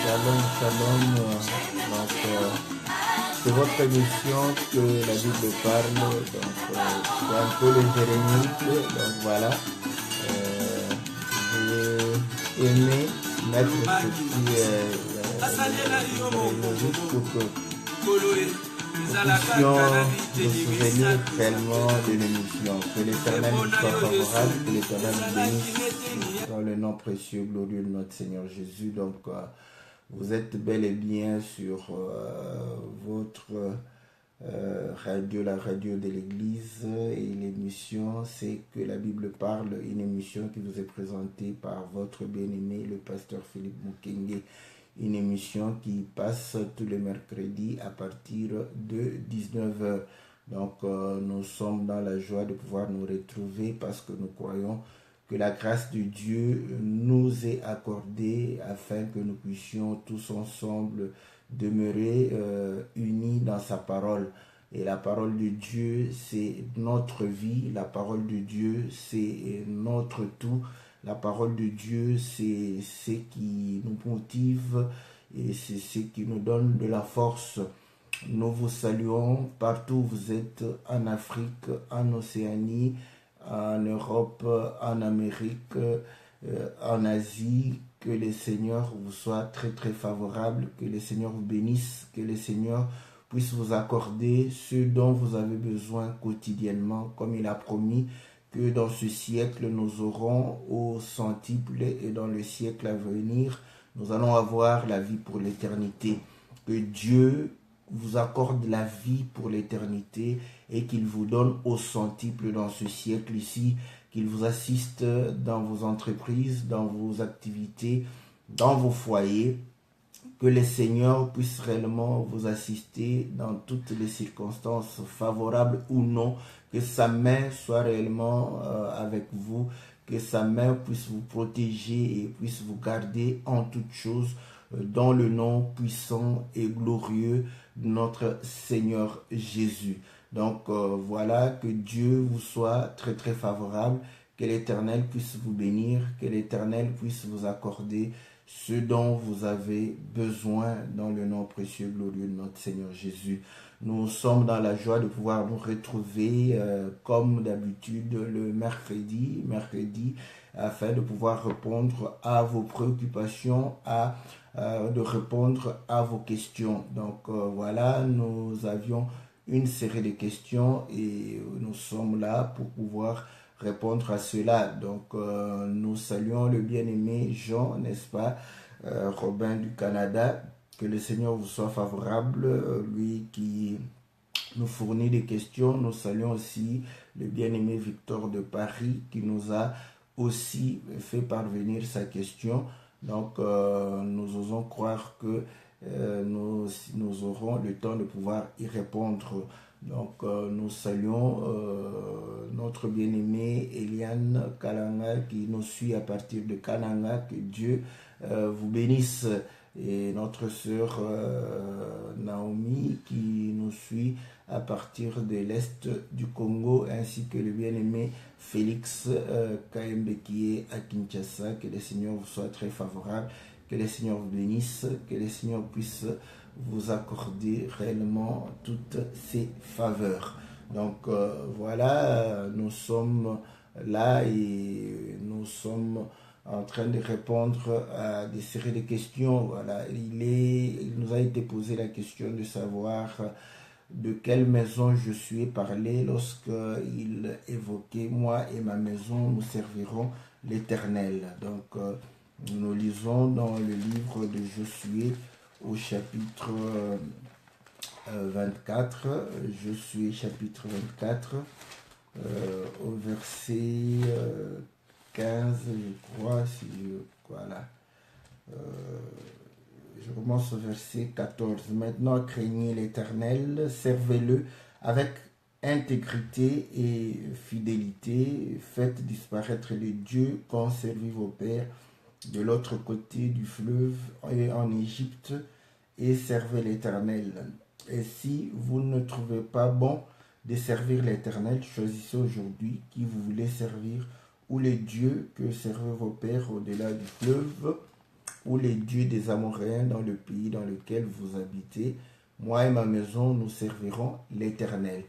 Shalom, shalom. C'est votre émission que la Bible parle. Donc, c'est un peu le Jérémie. Donc, voilà. J'ai aimé mettre ceci pour que nous puissions nous souvenir réellement de l'émission. Que l'Éternel nous soit favorable, que l'Éternel nous bénisse dans le nom précieux, glorieux de notre Seigneur Jésus. Donc, vous êtes bel et bien sur votre radio, la radio de l'Église, et l'émission c'est que la Bible parle, une émission qui vous est présentée par votre bien-aimé, le pasteur Philippe Mukenge, une émission qui passe tous les mercredis à partir de 19h. Donc nous sommes dans la joie de pouvoir nous retrouver parce que nous croyons que la grâce de Dieu nous est accordée afin que nous puissions tous ensemble demeurer unis dans sa parole. Et la parole de Dieu, c'est notre vie. La parole de Dieu, c'est notre tout. La parole de Dieu, c'est ce qui nous motive et c'est ce qui nous donne de la force. Nous vous saluons partout où vous êtes, en Afrique, en Océanie, en Europe, en Amérique, en Asie. Que le Seigneur vous soit très très favorable, que le Seigneur vous bénisse, que le Seigneur puisse vous accorder ce dont vous avez besoin quotidiennement, comme il a promis que dans ce siècle nous aurons au centuple et dans le siècle à venir, nous allons avoir la vie pour l'éternité. Que Dieu vous accorde la vie pour l'éternité et qu'il vous donne au centuple dans ce siècle ici, qu'il vous assiste dans vos entreprises, dans vos activités, dans vos foyers, que le Seigneur puisse réellement vous assister dans toutes les circonstances, favorables ou non, que sa main soit réellement avec vous, que sa main puisse vous protéger et puisse vous garder en toutes choses, dans le nom puissant et glorieux de notre Seigneur Jésus. Donc voilà, que Dieu vous soit très très favorable, que l'Éternel puisse vous bénir, que l'Éternel puisse vous accorder ce dont vous avez besoin dans le nom précieux glorieux de notre Seigneur Jésus. Nous sommes dans la joie de pouvoir nous retrouver comme d'habitude le mercredi, afin de pouvoir répondre à vos préoccupations, de répondre à vos questions. Donc voilà, nous avions une série de questions et nous sommes là pour pouvoir répondre à cela. Donc nous saluons le bien-aimé Jean, n'est-ce pas, Robin du Canada. Que le Seigneur vous soit favorable, lui qui nous fournit des questions. Nous saluons aussi le bien-aimé Victor de Paris qui nous a aussi fait parvenir sa question. Donc nous osons croire que nous aurons le temps de pouvoir y répondre. Donc nous saluons notre bien-aimé Eliane Kalanga qui nous suit à partir de Kananga. Que Dieu vous bénisse. Et notre sœur Naomi qui nous suit à partir de l'Est du Congo, ainsi que le bien-aimé Félix Kaembe qui est à Kinshasa. Que le Seigneur vous soit très favorable, que le Seigneur vous bénisse, que le Seigneur puisse vous accorder réellement toutes ses faveurs. Donc voilà, nous sommes là et nous sommes en train de répondre à des séries de questions. Voilà, il nous a été posé la question de savoir de quelle maison je suis parlé lorsqu'il évoquait « Moi et ma maison, nous servirons l'Éternel ». Donc, nous lisons dans le livre de Josué au chapitre 24, Josué chapitre 24, au verset 15, je crois, voilà. Je commence au verset 14. Maintenant, craignez l'Éternel, servez-le avec intégrité et fidélité, faites disparaître les dieux qu'ont servi vos pères de l'autre côté du fleuve et en Égypte, et servez l'Éternel. Et si vous ne trouvez pas bon de servir l'Éternel, choisissez aujourd'hui qui vous voulez servir, ou les dieux que servaient vos pères au-delà du fleuve, pour les dieux des Amoréens dans le pays dans lequel vous habitez. Moi et ma maison, nous servirons l'Éternel.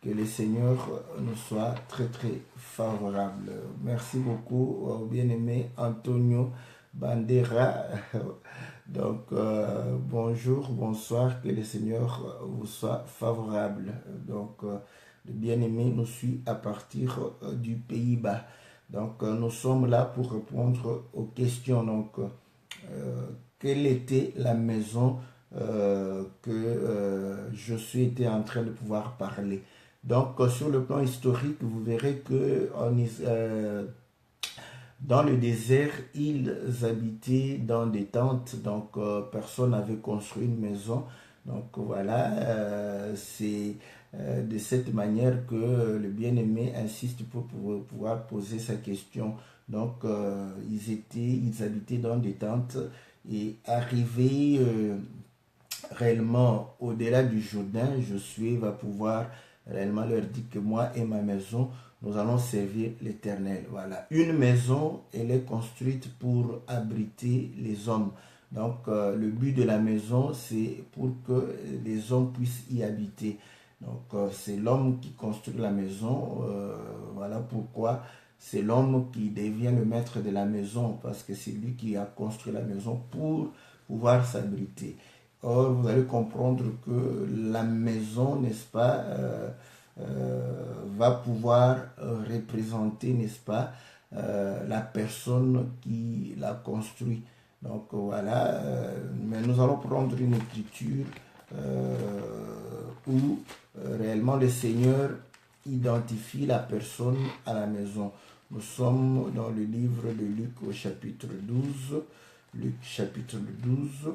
Que le Seigneur nous soit très très favorable. Merci beaucoup, bien-aimé Antonio Bandera. Donc, bonjour, bonsoir, que le Seigneur vous soit favorable. Donc, le bien-aimé nous suit à partir du Pays-Bas. Donc, nous sommes là pour répondre aux questions. Donc, quelle était la maison que je suis été en train de pouvoir parler? Donc, sur le plan historique, vous verrez que dans le désert, ils habitaient dans des tentes, donc personne n'avait construit une maison. Donc voilà, c'est de cette manière que le bien-aimé insiste pour pouvoir poser sa question. Donc ils habitaient dans des tentes et arrivés réellement au-delà du Jourdain, Josué va pouvoir réellement leur dire que moi et ma maison, nous allons servir l'Éternel. Voilà. Une maison, elle est construite pour abriter les hommes. Donc, le but de la maison, c'est pour que les hommes puissent y habiter. Donc, c'est l'homme qui construit la maison. Voilà pourquoi c'est l'homme qui devient le maître de la maison, parce que c'est lui qui a construit la maison pour pouvoir s'abriter. Or, vous allez comprendre que la maison, n'est-ce pas, va pouvoir représenter, n'est-ce pas, la personne qui l'a construit. Donc voilà, mais nous allons prendre une écriture où réellement le Seigneur identifie la personne à la maison. Nous sommes dans le livre de Luc au chapitre 12. Luc chapitre 12.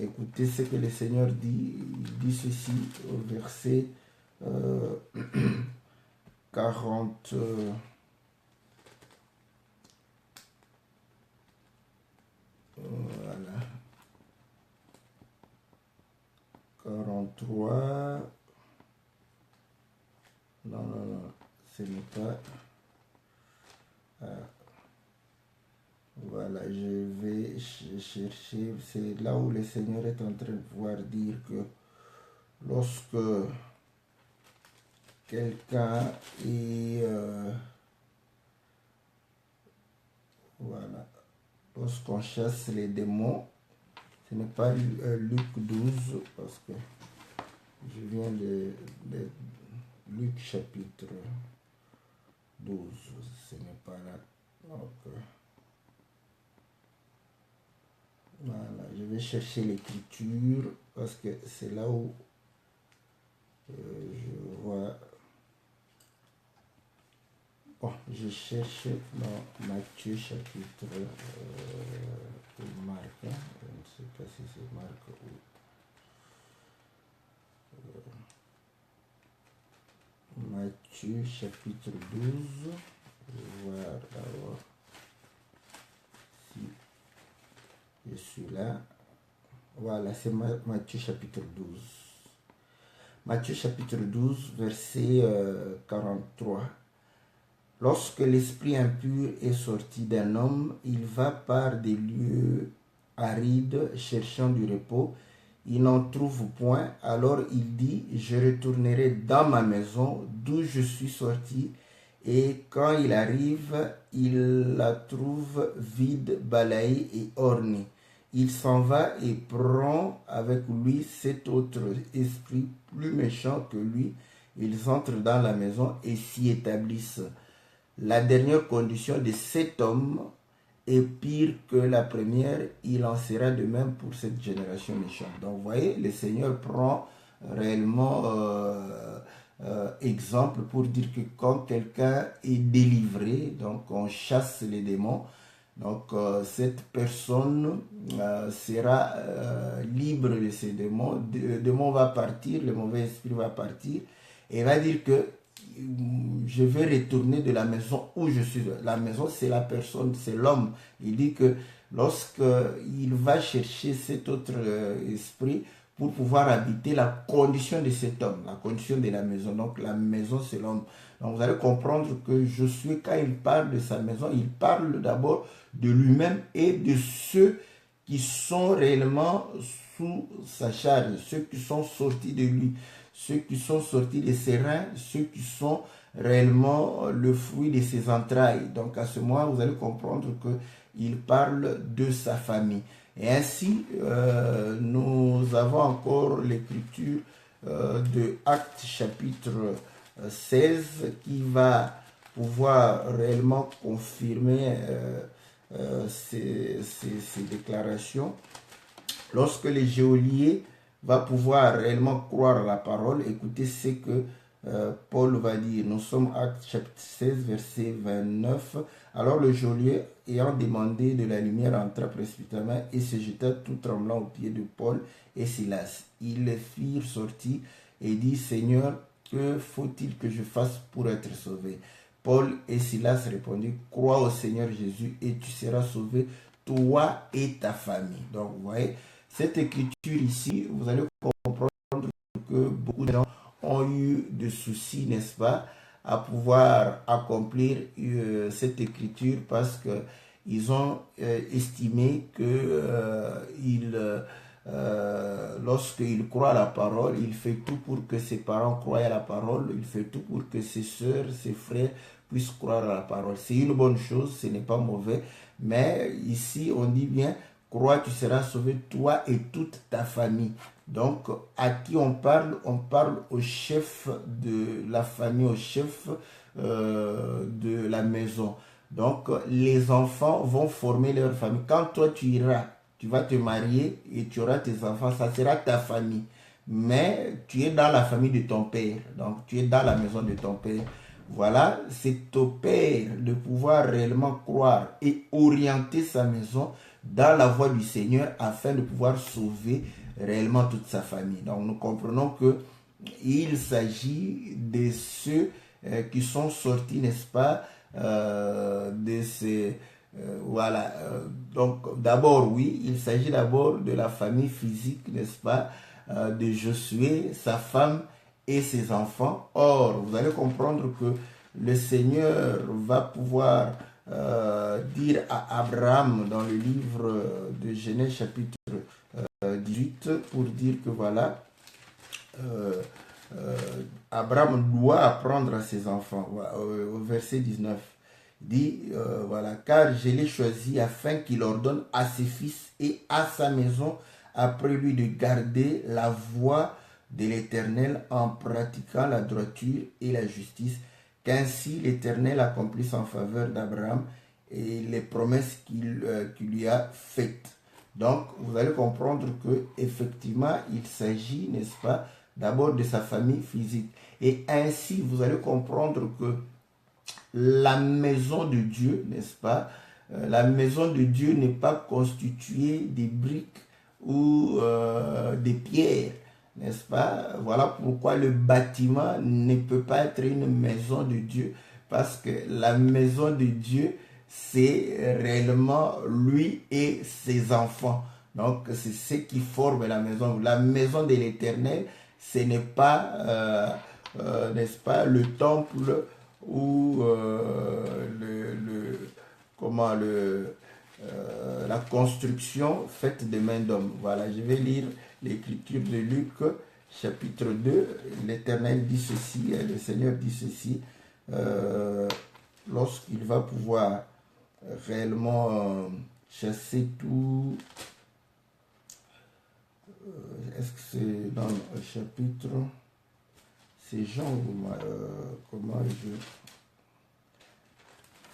Écoutez ce que le Seigneur dit. Il dit ceci au verset 40. Voilà. 43. Non, ce n'est pas. Voilà, je vais chercher. C'est là où le Seigneur est en train de pouvoir dire que lorsque quelqu'un est... voilà. Lorsqu'on chasse les démons, ce n'est pas Luc 12, parce que je viens de Luc chapitre 12, ce n'est pas là. Donc, voilà, je vais chercher l'écriture, parce que c'est là où je vois... Bon, je cherche dans Matthieu chapitre ou Marc, je ne sais pas si c'est Marc ou Matthieu chapitre 12. Je vais voir d'abord si je suis là. Voilà, c'est Matthieu chapitre 12. Matthieu chapitre 12, verset 43. Lorsque l'esprit impur est sorti d'un homme, il va par des lieux arides cherchant du repos. Il n'en trouve point. Alors il dit, je retournerai dans ma maison d'où je suis sorti. Et quand il arrive, il la trouve vide, balayée et ornée. Il s'en va et prend avec lui cet autre esprit plus méchant que lui. Ils entrent dans la maison et s'y établissent. La dernière condition de cet homme est pire que la première, il en sera de même pour cette génération méchante. Donc vous voyez, le Seigneur prend réellement exemple pour dire que quand quelqu'un est délivré, donc on chasse les démons, donc cette personne sera libre de ces démons. Le démon va partir, le mauvais esprit va partir et va dire que je vais retourner de la maison où je suis. La maison, c'est la personne, c'est l'homme. Il dit que lorsqu'il va chercher cet autre esprit pour pouvoir habiter, la condition de cet homme, la condition de la maison. Donc la maison, c'est l'homme. Donc vous allez comprendre que Josué, quand il parle de sa maison, il parle d'abord de lui-même et de ceux qui sont réellement sous sa charge, ceux qui sont sortis de lui, ceux qui sont sortis de ses reins, ceux qui sont réellement le fruit de ses entrailles. Donc à ce moment, vous allez comprendre qu'il parle de sa famille. Et ainsi, nous avons encore l'écriture de Actes chapitre 16 qui va pouvoir réellement confirmer ces déclarations. Lorsque le geôlier va pouvoir réellement croire à la parole, écoutez ce que Paul va dire. Nous sommes Actes chapitre 16, verset 29. Alors le geôlier, ayant demandé de la lumière, entra précipitamment et se jeta tout tremblant aux pieds de Paul et Silas. Ils les firent sortir et dit, Seigneur, que faut-il que je fasse pour être sauvé? Paul et Silas répondirent, crois au Seigneur Jésus et tu seras sauvé, toi et ta famille. Donc vous voyez, cette écriture ici, vous allez comprendre que beaucoup de gens ont eu de soucis, n'est-ce pas, à pouvoir accomplir cette écriture parce qu'ils ont estimé que lorsqu'il croit à la parole, il fait tout pour que ses parents croient à la parole, il fait tout pour que ses soeurs, ses frères puissent croire à la parole. C'est une bonne chose, ce n'est pas mauvais, mais ici on dit bien, crois, tu seras sauvé, toi et toute ta famille. Donc, à qui on parle? On parle au chef de la famille, au chef de la maison. Donc, les enfants vont former leur famille. Quand toi, tu iras, tu vas te marier et tu auras tes enfants, ça sera ta famille. Mais tu es dans la famille de ton père. Donc, tu es dans la maison de ton père. Voilà, c'est au père de pouvoir réellement croire et orienter sa maison dans la voie du Seigneur afin de pouvoir sauver réellement toute sa famille. Donc nous comprenons que il s'agit de ceux qui sont sortis, n'est-ce pas, de ces... voilà. Donc d'abord, oui, il s'agit d'abord de la famille physique, n'est-ce pas, de Josué, sa femme et ses enfants. Or, vous allez comprendre que le Seigneur va pouvoir dire à Abraham dans le livre de Genèse chapitre 18 pour dire que voilà, Abraham doit apprendre à ses enfants. Au verset 19, il dit, voilà, car je l'ai choisi afin qu'il ordonne à ses fils et à sa maison après lui de garder la voie de l'Éternel en pratiquant la droiture et la justice, qu'ainsi l'Éternel accomplisse en faveur d'Abraham et les promesses qu'il lui a faites. Donc, vous allez comprendre que effectivement, il s'agit, n'est-ce pas, d'abord de sa famille physique. Et ainsi, vous allez comprendre que la maison de Dieu, n'est-ce pas, la maison de Dieu n'est pas constituée des briques ou des pierres, n'est-ce pas? Voilà pourquoi le bâtiment ne peut pas être une maison de Dieu, parce que la maison de Dieu, c'est réellement lui et ses enfants. Donc, c'est ce qui forme la maison. La maison de l'Éternel, ce n'est pas, n'est-ce pas, le temple ou la construction faite de main d'homme. Voilà, je vais lire l'écriture de Luc, chapitre 2. L'Éternel dit ceci, le Seigneur dit ceci, lorsqu'il va pouvoir réellement chasser tout. Est-ce que c'est dans le chapitre? C'est Jean, comment je...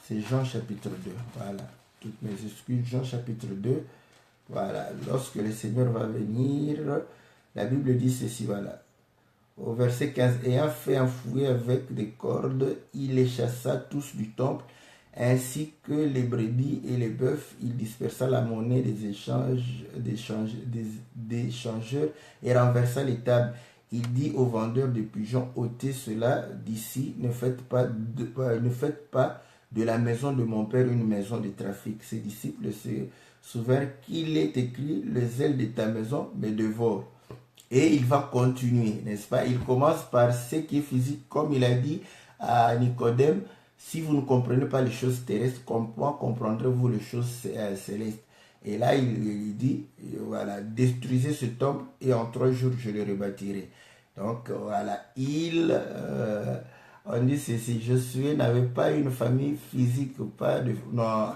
C'est Jean chapitre 2, voilà. Toutes mes excuses, Jean chapitre 2, voilà. Lorsque le Seigneur va venir, la Bible dit ceci, voilà. Au verset 15, ayant fait un fouet avec des cordes, il les chassa tous du temple, ainsi que les brebis et les bœufs. Il dispersa la monnaie des échangeurs et renversa les tables. Il dit aux vendeurs de pigeons, ôtez cela d'ici, ne faites pas de la maison de mon père une maison de trafic. Ses disciples se souvinrent qu'il est écrit, les ailes de ta maison me dévorent. Et il va continuer, n'est-ce pas? Il commence par ce qui est physique, comme il a dit à Nicodème, si vous ne comprenez pas les choses terrestres, comment comprendrez-vous les choses célestes? Et là, il dit, voilà, détruisez ce temple et en 3 jours, je le rebâtirai. Donc, voilà, on dit ceci, Josué n'avait pas une famille physique, pas de... Non.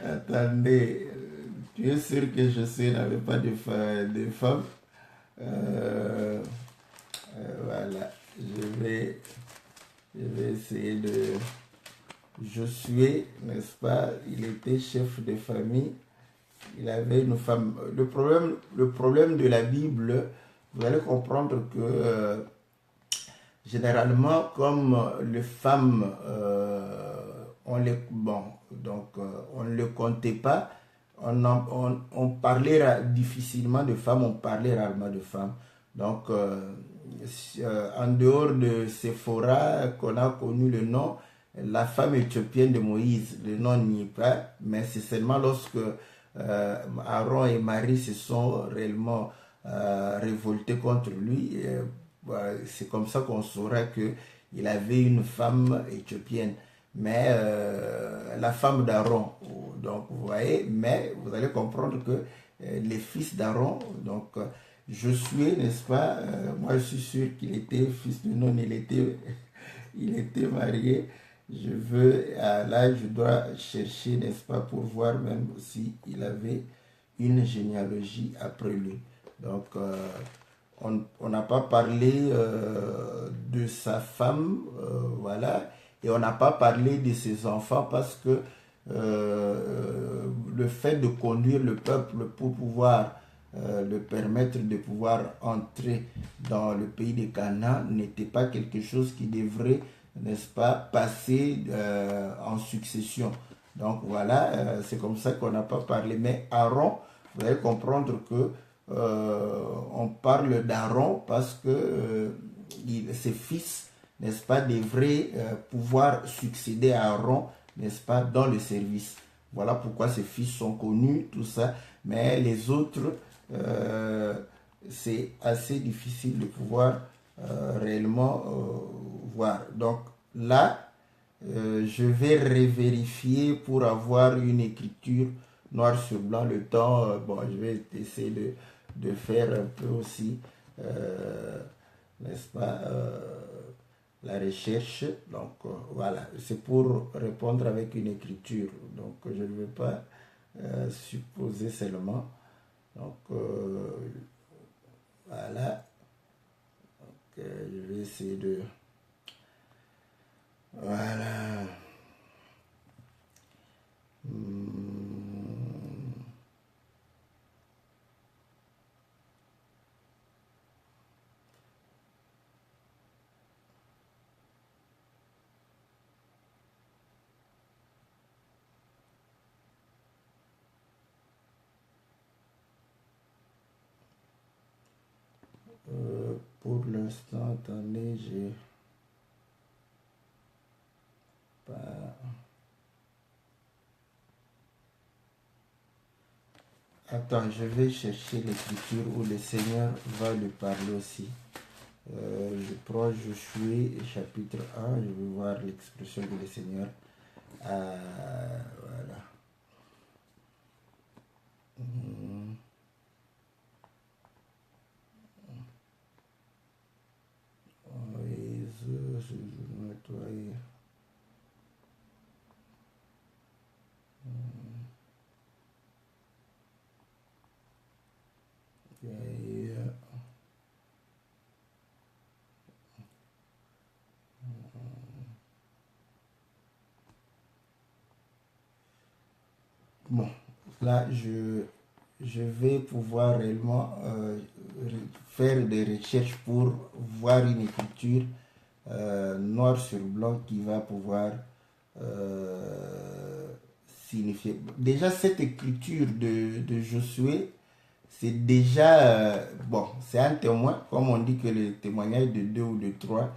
Attendez, tu es sûr que Josué n'avait pas de femme? Voilà, je vais essayer de... Josué, n'est-ce pas, il était chef de famille, il avait une femme. Le problème de la Bible, vous allez comprendre que généralement, comme les femmes, on ne les comptait pas, on parlait difficilement de femmes, on parlait rarement de femmes. Donc, en dehors de Séphora, qu'on a connu le nom, la femme éthiopienne de Moïse, le nom n'y est pas, mais c'est seulement lorsque Aaron et Marie se sont réellement révoltés contre lui. C'est comme ça qu'on saura qu'il avait une femme éthiopienne, mais la femme d'Aaron. Donc vous voyez, mais vous allez comprendre que les fils d'Aaron, donc Josué, n'est-ce pas, moi je suis sûr qu'il était fils de Nun, il était marié. Là je dois chercher, n'est-ce pas, pour voir même si il avait une généalogie après lui. Donc on n'a pas parlé de sa femme, voilà, et on n'a pas parlé de ses enfants parce que le fait de conduire le peuple pour pouvoir le permettre de pouvoir entrer dans le pays de Canaan n'était pas quelque chose qui devrait, n'est-ce pas, passer en succession. Donc voilà, c'est comme ça qu'on n'a pas parlé. Mais Aaron, vous allez comprendre que on parle d'Aaron parce que ses fils, n'est-ce pas, devraient pouvoir succéder à Aaron, n'est-ce pas, dans le service. Voilà pourquoi ses fils sont connus, tout ça. Mais les autres, c'est assez difficile de pouvoir réellement voir. Donc là, je vais revérifier pour avoir une écriture noir sur blanc. Le temps, bon, je vais essayer de faire un peu aussi, n'est-ce pas, la recherche. Donc voilà, c'est pour répondre avec une écriture. Donc je ne vais pas supposer seulement. Donc voilà. Donc, je vais essayer de... Voilà. Pour l'instant, attendez, j'ai pas... Attends, je vais chercher l'écriture où le Seigneur va lui parler aussi. Je prends Josué chapitre 1, je vais voir l'expression que le Seigneur a... Voilà. Bon, là, je vais pouvoir réellement faire des recherches pour voir une écriture noir sur blanc qui va pouvoir signifier. Déjà, cette écriture de Josué, c'est déjà, bon, c'est un témoin, comme on dit que le témoignage de 2 ou de 3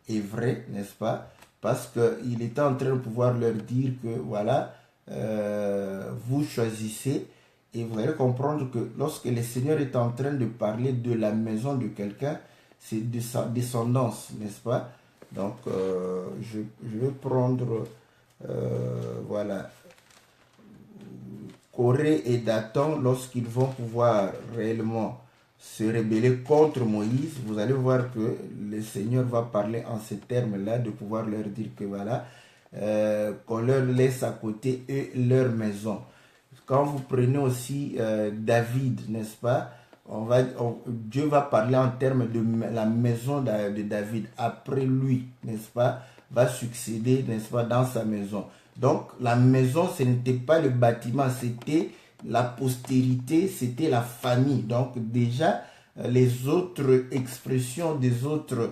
est vrai, n'est-ce pas? Parce qu'il était en train de pouvoir leur dire que, voilà, vous choisissez, et vous allez comprendre que lorsque le Seigneur est en train de parler de la maison de quelqu'un, c'est de sa descendance, n'est-ce pas? Donc, je vais prendre, voilà, Corée et Dathan, lorsqu'ils vont pouvoir réellement se rebeller contre Moïse, vous allez voir que le Seigneur va parler en ces termes-là, de pouvoir leur dire que voilà, qu'on leur laisse à côté eux leur maison. Quand vous prenez aussi David, n'est-ce pas, Dieu va parler en termes de la maison de David. Après lui, n'est-ce pas, va succéder, n'est-ce pas, dans sa maison. Donc la maison, ce n'était pas le bâtiment, c'était la postérité, c'était la famille. Donc déjà, les autres expressions des autres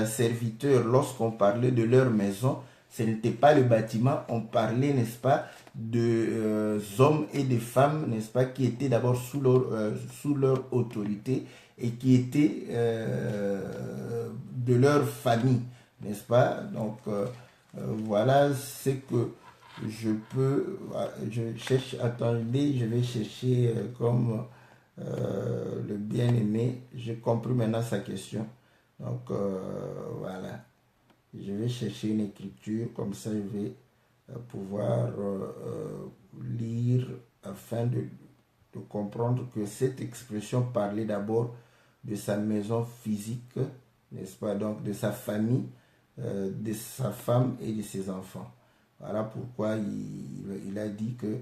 serviteurs, lorsqu'on parlait de leur maison, ce n'était pas le bâtiment, on parlait, n'est-ce pas, de hommes et de femmes, n'est-ce pas, qui étaient d'abord sous leur autorité et qui étaient de leur famille, n'est-ce pas. Donc voilà ce que je peux, je cherche, attendez, je vais chercher comme le bien-aimé, j'ai compris maintenant sa question. Donc voilà, je vais chercher une écriture, comme ça je vais pouvoir lire afin de comprendre que cette expression parlait d'abord de sa maison physique, n'est-ce pas, donc de sa famille, de sa femme et de ses enfants. Voilà pourquoi il a dit que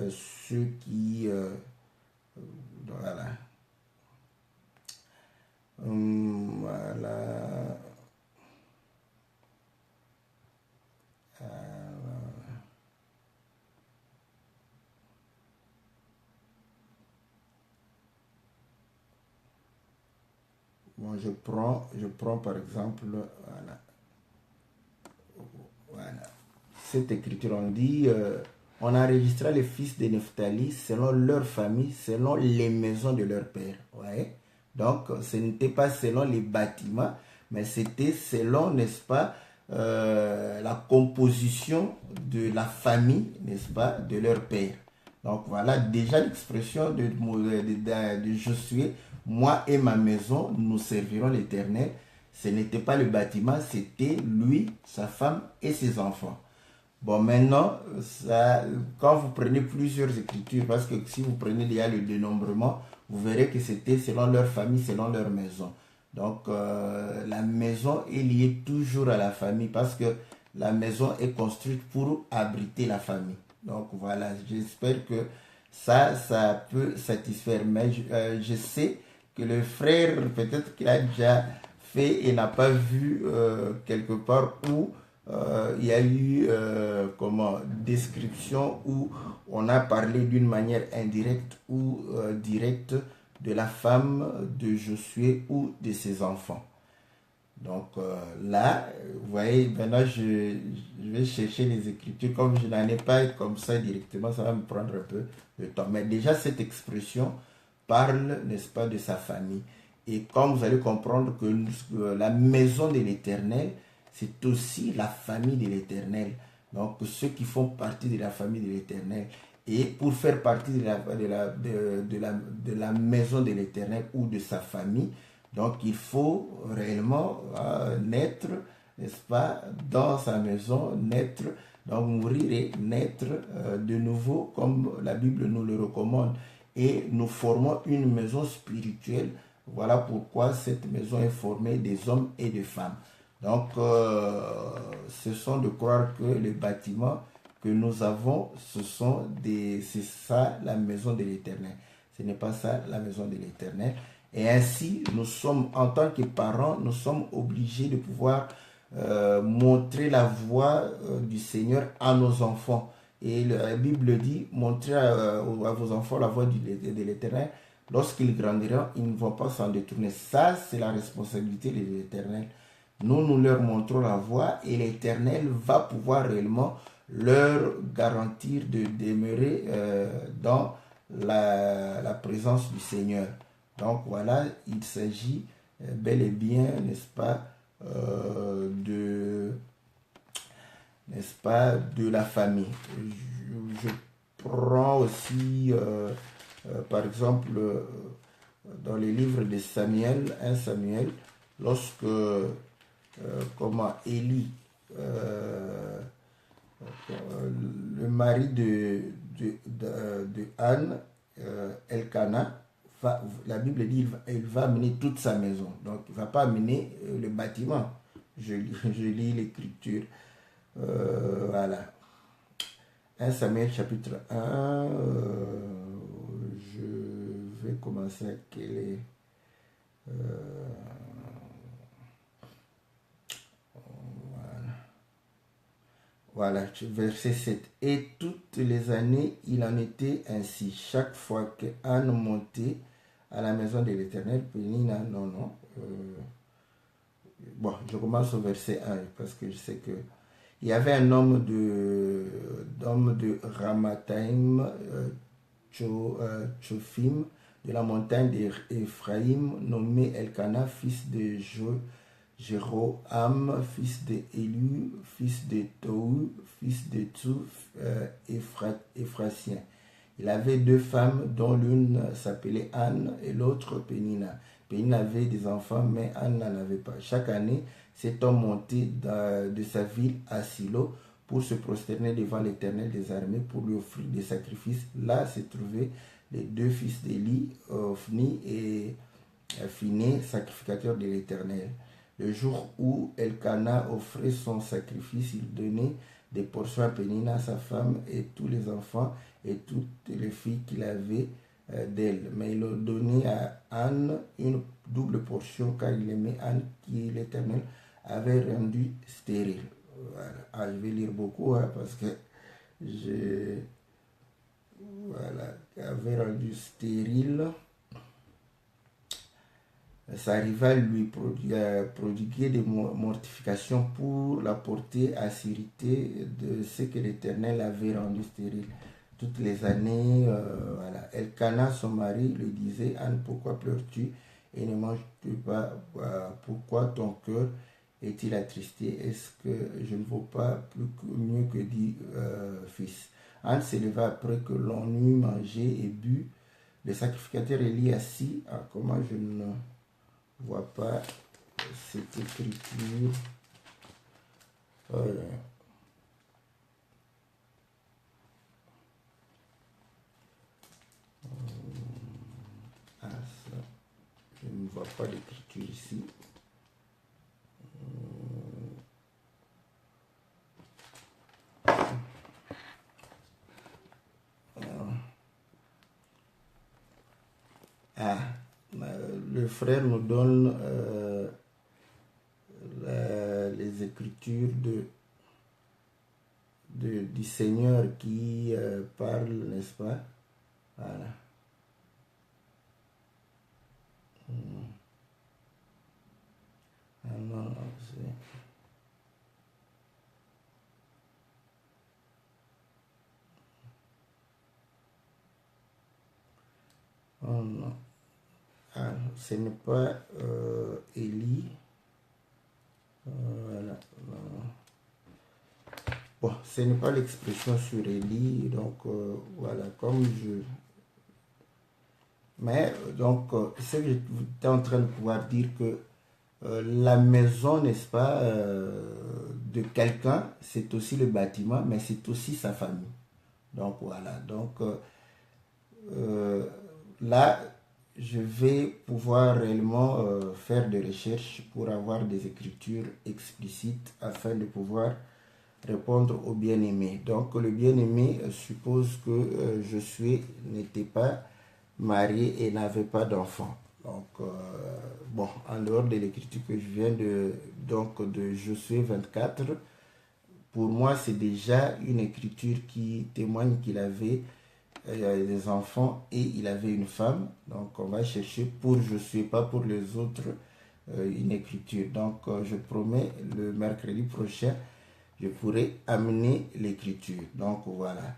ceux qui... voilà. Voilà. Bon, je prends par exemple, voilà. Voilà. Cette écriture, on dit, on enregistra les fils de Nephtali selon leur famille, selon les maisons de leur père. Ouais. Donc, ce n'était pas selon les bâtiments, mais c'était selon, n'est-ce pas, la composition de la famille, n'est-ce pas, de leur père. Donc voilà déjà l'expression de Josué, moi et ma maison, nous servirons l'Éternel. Ce n'était pas le bâtiment, c'était lui, sa femme et ses enfants. Bon, maintenant, ça, quand vous prenez plusieurs écritures, parce que si vous prenez déjà le dénombrement, vous verrez que c'était selon leur famille, selon leur maison. Donc, la maison est liée toujours à la famille parce que la maison est construite pour abriter la famille. Donc, voilà, j'espère que ça peut satisfaire. Mais je sais que le frère, peut-être qu'il a déjà fait et n'a pas vu quelque part où il y a eu description où on a parlé d'une manière indirecte ou directe de la femme de Josué ou de ses enfants. Donc là, vous voyez, maintenant je vais chercher les écritures. Comme je n'en ai pas comme ça directement, ça va me prendre un peu de temps. Mais déjà, cette expression parle, n'est-ce pas, de sa famille. Et comme vous allez comprendre que la maison de l'Éternel, c'est aussi la famille de l'Éternel. Donc ceux qui font partie de la famille de l'Éternel. Et pour faire partie de la maison de l'Éternel ou de sa famille, donc il faut réellement naître, n'est-ce pas, dans sa maison, naître, donc mourir et naître de nouveau comme la Bible nous le recommande. Et nous formons une maison spirituelle. Voilà pourquoi cette maison est formée des hommes et des femmes. Donc, ce sont de croire que les bâtiments que nous avons, c'est ça la maison de l'Éternel. Ce n'est pas ça la maison de l'Éternel. Et ainsi, nous sommes, en tant que parents, nous sommes obligés de pouvoir montrer la voie du Seigneur à nos enfants. Et la Bible dit, montrez à vos enfants la voie de l'Éternel. Lorsqu'ils grandiront, ils ne vont pas s'en détourner. Ça, c'est la responsabilité de l'Éternel. Nous leur montrons la voie et l'Éternel va pouvoir réellement leur garantir de demeurer dans la présence du Seigneur. Donc voilà, il s'agit bel et bien, n'est-ce pas, de la famille. Je prends aussi, par exemple, dans les livres de Samuel, 1 Samuel, lorsque comment Élie, le mari de Anne, Elkana, la Bible dit il va amener toute sa maison. Donc il ne va pas amener le bâtiment. Je lis l'écriture. Voilà. 1 Samuel chapitre 1. Je vais commencer à quel est. Voilà, verset 7. Et toutes les années, il en était ainsi. Chaque fois que Anne montait à la maison de l'Éternel, Pénina, non. Bon, je commence au verset 1 parce que je sais que il y avait un homme de Ramathaïm, Tchophim, de la montagne d'Éphraïm, nommé Elkana, fils de Jéroham, fils de Élu, fils de Tohu, fils de Tsouf, Éphrasien. Il avait deux femmes, dont l'une s'appelait Anne et l'autre Pénina. Pénina avait des enfants, mais Anne n'en avait pas. Chaque année, cet homme montait de sa ville à Silo pour se prosterner devant l'Éternel des armées, pour lui offrir des sacrifices. Là se trouvaient les deux fils d'Élie, Ophni et Phiné, sacrificateurs de l'Éternel. Le jour où Elkana offrait son sacrifice, il donnait des portions à Pénina, sa femme, et tous les enfants et toutes les filles qu'il avait d'elle. Mais il a donné à Anne une double portion, car il aimait Anne, qui l'Éternel avait rendu stérile. Voilà. Ah, je vais lire beaucoup, parce que avait rendu stérile. Sa rivale lui prodiguait des mortifications pour la porter à s'irriter de ce que l'Éternel avait rendu stérile. Toutes les années, voilà. Elkana, son mari, lui disait: Anne, pourquoi pleures-tu et ne manges-tu pas? Pourquoi ton cœur est-il attristé? Est-ce que je ne vaux pas mieux que 10 fils? Anne s'éleva après que l'on eut mangé et bu. Le sacrificateur Élie assis. Comment je ne vois pas cette écriture? Je ne vois pas l'écriture ici. Le frère nous donne les écritures du Seigneur qui parle, n'est-ce pas? Voilà. Non, non. Ce n'est pas Élie. Voilà. Bon, ce n'est pas l'expression sur Élie, donc voilà, comme je... Mais donc, ce que j'étais en train de pouvoir dire que la maison, n'est-ce pas, de quelqu'un, c'est aussi le bâtiment, mais c'est aussi sa famille. Donc voilà, donc là, je vais pouvoir réellement faire des recherches pour avoir des écritures explicites afin de pouvoir répondre au bien-aimé. Donc le bien-aimé suppose que n'étais pas marié et n'avait pas d'enfant. Donc bon, en dehors de l'écriture que je viens de Josué 24, pour moi c'est déjà une écriture qui témoigne qu'il avait des enfants et il avait une femme. Donc on va chercher pour Josué, pas pour les autres, une écriture. Donc je promets, le mercredi prochain je pourrai amener l'écriture. Donc voilà.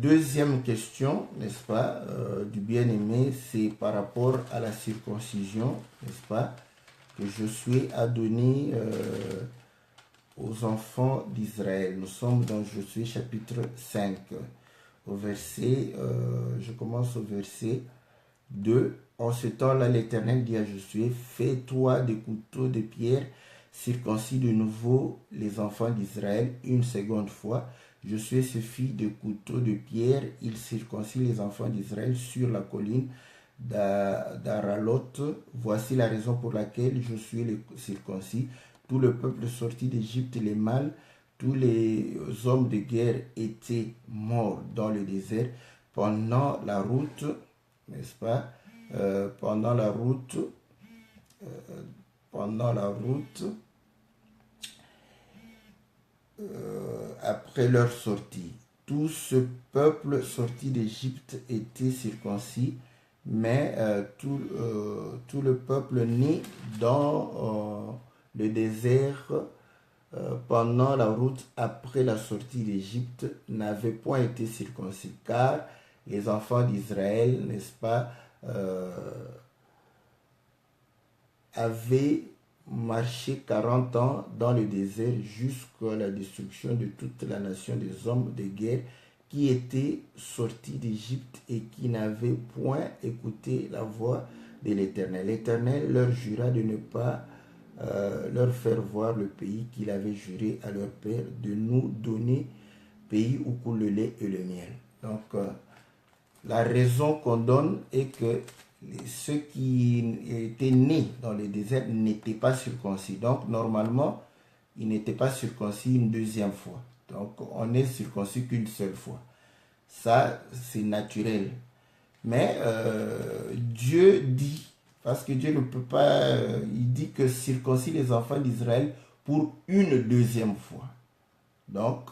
Deuxième question, n'est-ce pas, du bien-aimé, c'est par rapport à la circoncision, n'est-ce pas, que Josué a donné aux enfants d'Israël. Nous sommes dans Josué chapitre 5. Au verset, je commence au verset 2, En ce temps-là, l'Éternel dit à Josué, fais-toi des couteaux de pierre, circoncis de nouveau les enfants d'Israël une seconde fois. Josué se fit de couteaux de pierre, il circoncit les enfants d'Israël sur la colline d'Aralot. Voici la raison pour laquelle Josué les circoncis. Tout le peuple sorti d'Égypte, les mâles, tous les hommes de guerre étaient morts dans le désert pendant la route, n'est-ce pas? Pendant la route, après leur sortie. Tout ce peuple sorti d'Égypte était circoncis, mais tout le peuple né dans le désert pendant la route après la sortie d'Égypte n'avait point été circoncis, car les enfants d'Israël, n'est-ce pas, avaient marché 40 ans dans le désert jusqu'à la destruction de toute la nation des hommes de guerre qui étaient sortis d'Égypte et qui n'avaient point écouté la voix de l'Éternel. L'Éternel leur jura de ne pas leur faire voir le pays qu'il avait juré à leur père de nous donner, pays où coule le lait et le miel. Donc, la raison qu'on donne est que ceux qui étaient nés dans le désert n'étaient pas circoncis. Donc, normalement, ils n'étaient pas circoncis une deuxième fois. Donc, on est circoncis qu'une seule fois. Ça, c'est naturel. Mais Dieu dit, parce que Dieu ne peut pas, il dit que circoncis les enfants d'Israël pour une deuxième fois. Donc,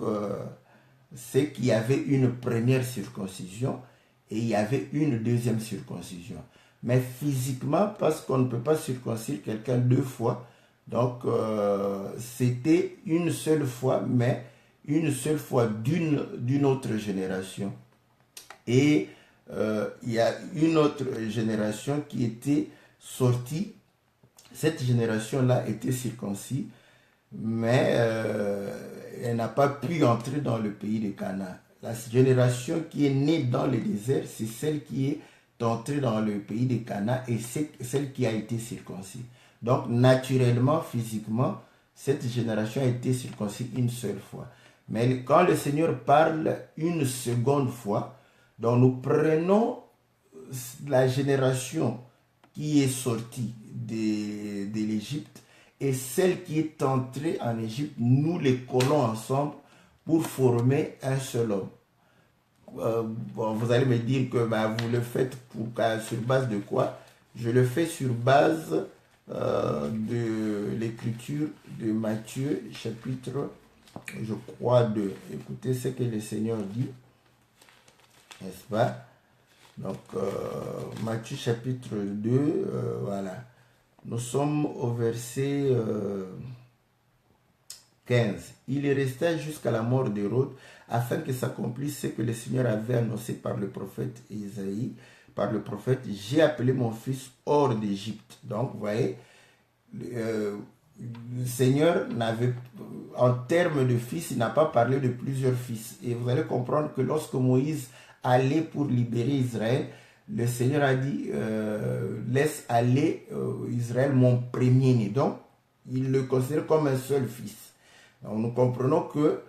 c'est qu'il y avait une première circoncision et il y avait une deuxième circoncision. Mais physiquement, parce qu'on ne peut pas circoncire quelqu'un deux fois, donc c'était une seule fois, mais une seule fois d'une autre génération. Et il y a une autre génération qui était sortie. Cette génération-là était circoncis, mais elle n'a pas pu entrer dans le pays de Canaan. La génération qui est née dans le désert, c'est celle qui est entrée dans le pays de Canaan et c'est celle qui a été circoncis. Donc, naturellement, physiquement, cette génération a été circoncis une seule fois. Mais quand le Seigneur parle une seconde fois, donc nous prenons la génération qui est sortie de l'Égypte et celle qui est entrée en Égypte, nous les collons ensemble pour former un seul homme. Bon, vous allez me dire que vous le faites sur base de quoi? Je le fais sur base de l'écriture de Matthieu, chapitre, je crois, 2. Écoutez ce que le Seigneur dit, n'est-ce pas? Donc, Matthieu, chapitre 2, voilà. Nous sommes au verset 15. Il est resté jusqu'à la mort d'Hérode, afin que s'accomplisse ce que le Seigneur avait annoncé par le prophète Isaïe, par le prophète, j'ai appelé mon fils hors d'Égypte. Donc, vous voyez, le Seigneur n'avait, en termes de fils, il n'a pas parlé de plusieurs fils. Et vous allez comprendre que lorsque Moïse allait pour libérer Israël, le Seigneur a dit, laisse aller Israël, mon premier-né. Donc, il le considère comme un seul fils. Donc, nous comprenons que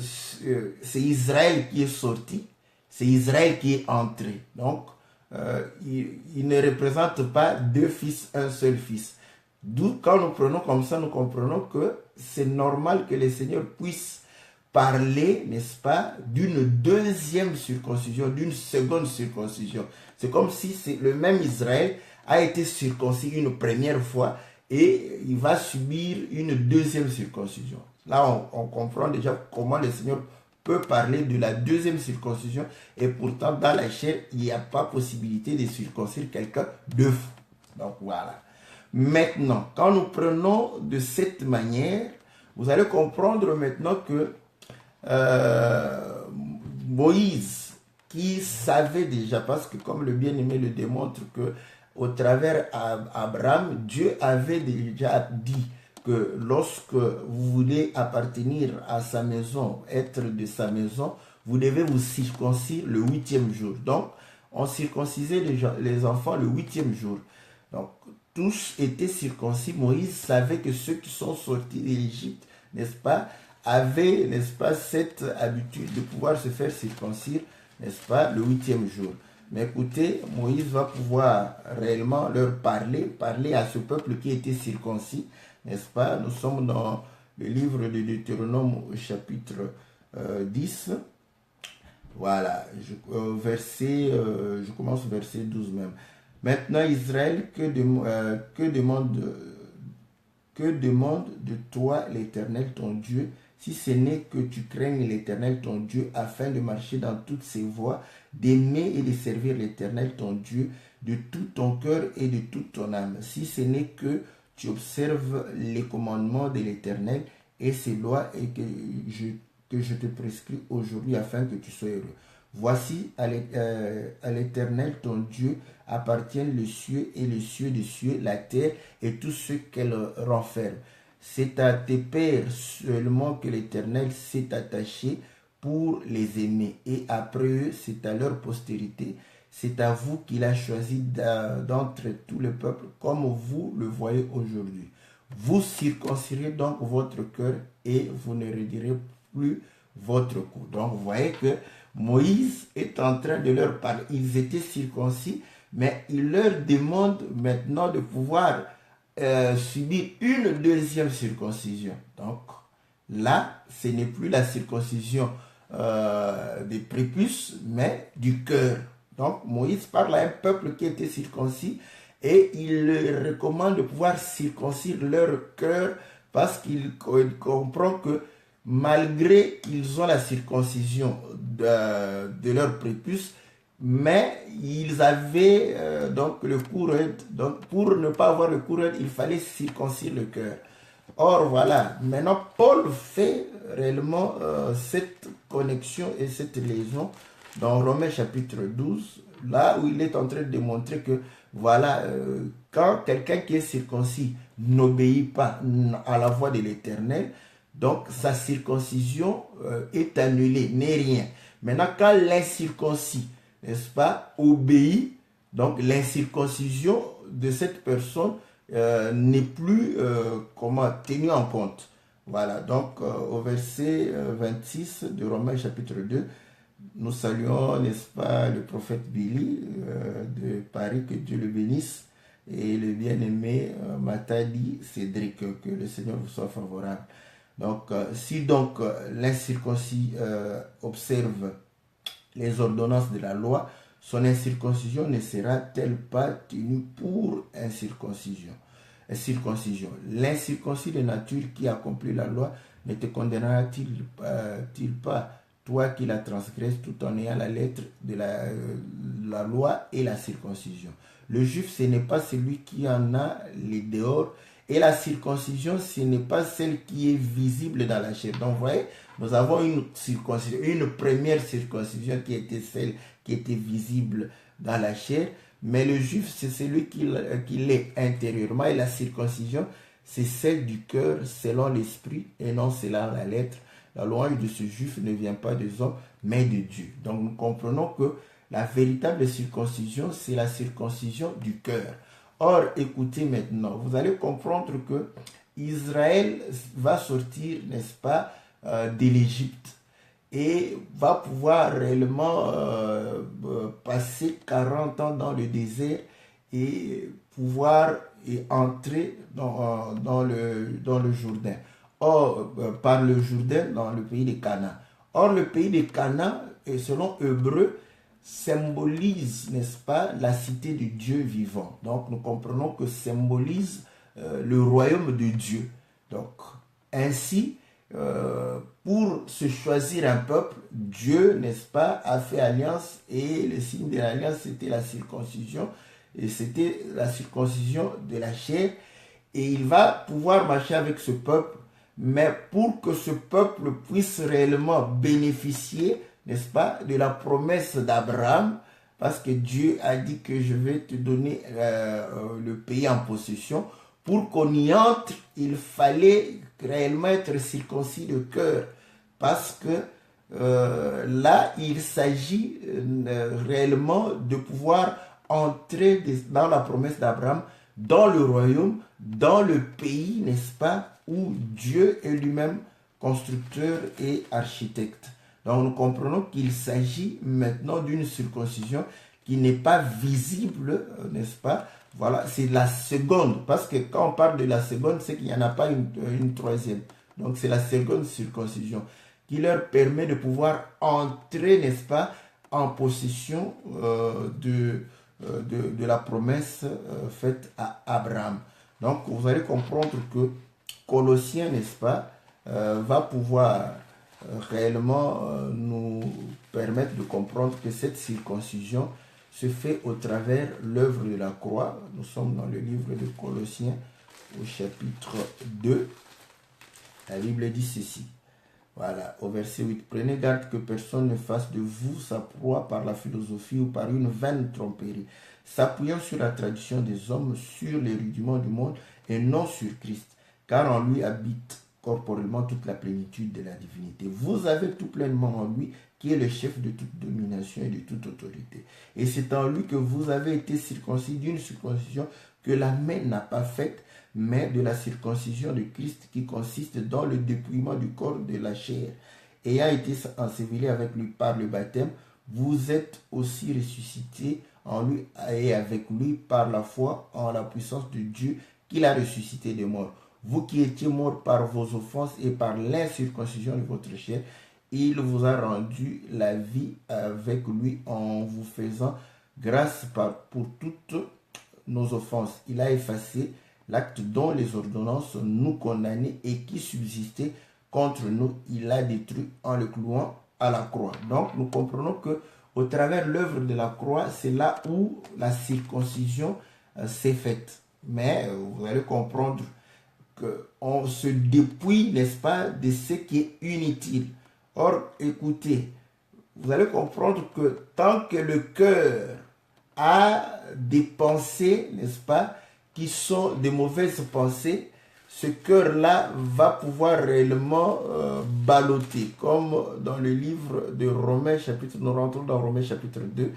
c'est Israël qui est sorti, c'est Israël qui est entré. Donc, il ne représente pas deux fils, un seul fils. D'où, quand nous prenons comme ça, nous comprenons que c'est normal que le Seigneur puisse parler, n'est-ce pas, d'une deuxième circoncision, d'une seconde circoncision. C'est comme si le même Israël a été circoncis une première fois et il va subir une deuxième circoncision. Là, on comprend déjà comment le Seigneur peut parler de la deuxième circoncision et pourtant, dans la chair, il n'y a pas possibilité de circoncire quelqu'un deux fois. Donc, voilà. Maintenant, quand nous prenons de cette manière, vous allez comprendre maintenant que Moïse, qui savait déjà, parce que comme le bien-aimé le démontre, que au travers Abraham, Dieu avait déjà dit que lorsque vous voulez appartenir à sa maison, être de sa maison, vous devez vous circoncire le 8e jour. Donc, on circoncisait les enfants le 8e jour. Donc, tous étaient circoncis. Moïse savait que ceux qui sont sortis d'Égypte, n'est-ce pas, avaient, n'est-ce pas, cette habitude de pouvoir se faire circoncire, n'est-ce pas, le 8e jour. Mais écoutez, Moïse va pouvoir réellement leur parler à ce peuple qui était circoncis, n'est-ce pas? Nous sommes dans le livre de Deutéronome au chapitre 10. Voilà, je commence au verset 12 même. Maintenant, Israël, que demande de toi l'Éternel ton Dieu, si ce n'est que tu craignes l'Éternel ton Dieu, afin de marcher dans toutes ses voies, d'aimer et de servir l'Éternel ton Dieu de tout ton cœur et de toute ton âme, si ce n'est que tu observes les commandements de l'Éternel et ses lois et que je te prescris aujourd'hui afin que tu sois heureux. Voici à l'Éternel ton Dieu appartiennent les cieux et les cieux des cieux, la terre et tout ce qu'elle renferme. C'est à tes pères seulement que l'Éternel s'est attaché pour les aimer, et après eux, c'est à leur postérité. C'est à vous qu'il a choisi d'entre tous les peuples, comme vous le voyez aujourd'hui. Vous circoncirez donc votre cœur et vous ne redirez plus votre cou. Donc, vous voyez que Moïse est en train de leur parler. Ils étaient circoncis, mais il leur demande maintenant de pouvoir subir une deuxième circoncision. Donc, là, ce n'est plus la circoncision des prépuces, mais du cœur. Donc, Moïse parle à un peuple qui était circoncis et il leur recommande de pouvoir circoncire leur cœur parce qu'il comprend que malgré qu'ils ont la circoncision de leur prépuce, mais ils avaient donc le cou raide. Donc, pour ne pas avoir le cou raide, il fallait circoncire le cœur. Or, voilà, maintenant, Paul fait réellement cette connexion et cette liaison dans Romains chapitre 12, là où il est en train de démontrer que, voilà, quand quelqu'un qui est circoncis n'obéit pas à la voix de l'Éternel, donc sa circoncision est annulée, n'est rien. Maintenant, quand l'incirconcis, n'est-ce pas, obéit, donc l'incirconcision de cette personne n'est plus tenue en compte. Voilà, donc au verset 26 de Romains chapitre 2, nous saluons, n'est-ce pas, le prophète Billy de Paris, que Dieu le bénisse, et le bien-aimé Matadi Cédric, que le Seigneur vous soit favorable. Donc, si donc l'incirconcis observe les ordonnances de la loi, son incirconcision ne sera-t-elle pas tenue pour incirconcision? L'incirconcis de nature qui accomplit la loi ne te condamnera-t-il pas, toi qui la transgresses tout en ayant la lettre de la loi et la circoncision? Le juif, ce n'est pas celui qui en a les dehors, et la circoncision, ce n'est pas celle qui est visible dans la chair. Donc, vous voyez, nous avons une circoncision, une première circoncision qui était celle qui était visible dans la chair, mais le juif, c'est celui qui l'est intérieurement, et la circoncision, c'est celle du cœur selon l'esprit et non selon la lettre. La louange de ce juif ne vient pas des hommes, mais de Dieu. Donc, nous comprenons que la véritable circoncision, c'est la circoncision du cœur. Or, écoutez maintenant, vous allez comprendre que Israël va sortir, n'est-ce pas, de l'Égypte et va pouvoir réellement passer 40 ans dans le désert et pouvoir entrer dans le Jourdain. Or, par le Jourdain, dans le pays de Canaan. Or, le pays de Canaan, selon Hébreu, symbolise, n'est-ce pas, la cité de Dieu vivant. Donc, nous comprenons que symbolise le royaume de Dieu. Donc, ainsi, pour se choisir un peuple, Dieu, n'est-ce pas, a fait alliance, et le signe de l'alliance, c'était la circoncision, et c'était la circoncision de la chair, et il va pouvoir marcher avec ce peuple, mais pour que ce peuple puisse réellement bénéficier, n'est-ce pas, de la promesse d'Abraham, parce que Dieu a dit que je vais te donner le pays en possession. Pour qu'on y entre, il fallait réellement être circoncis de cœur, parce que là, il s'agit réellement de pouvoir entrer dans la promesse d'Abraham, dans le royaume, dans le pays, n'est-ce pas, où Dieu est lui-même constructeur et architecte. Donc nous comprenons qu'il s'agit maintenant d'une circoncision qui n'est pas visible, n'est-ce pas? Voilà, c'est la seconde, parce que quand on parle de la seconde, c'est qu'il n'y en a pas une troisième. Donc c'est la seconde circoncision qui leur permet de pouvoir entrer, n'est-ce pas, en possession de la promesse faite à Abraham. Donc vous allez comprendre que Colossiens, n'est-ce pas, va pouvoir réellement nous permettre de comprendre que cette circoncision se fait au travers l'œuvre de la croix. Nous sommes dans le livre de Colossiens au chapitre 2. La Bible dit ceci. Voilà, au verset 8. Prenez garde que personne ne fasse de vous sa proie par la philosophie ou par une vaine tromperie, s'appuyant sur la tradition des hommes, sur les rudiments du monde et non sur Christ, car en lui habite corporellement toute la plénitude de la divinité. Vous avez tout pleinement en lui, qui est le chef de toute domination et de toute autorité. Et c'est en lui que vous avez été circoncis d'une circoncision que la main n'a pas faite, mais de la circoncision de Christ qui consiste dans le dépouillement du corps de la chair. Ayant été enseveli avec lui par le baptême, vous êtes aussi ressuscités en lui et avec lui par la foi en la puissance de Dieu qui l'a ressuscité des morts. Vous qui étiez morts par vos offenses et par l'incirconcision de votre chair, il vous a rendu la vie avec lui en vous faisant grâce pour toutes nos offenses. Il a effacé l'acte dont les ordonnances nous condamnaient et qui subsistait contre nous. Il l'a détruit en le clouant à la croix. Donc nous comprenons que au travers de l'œuvre de la croix, c'est là où la circoncision s'est faite. Mais vous allez comprendre qu'on se dépouille, n'est-ce pas, de ce qui est inutile. Or, écoutez, vous allez comprendre que tant que le cœur a des pensées, n'est-ce pas, qui sont des mauvaises pensées, ce cœur-là va pouvoir réellement balloter. Comme dans le livre de Romains, nous rentrons dans Romains chapitre 2,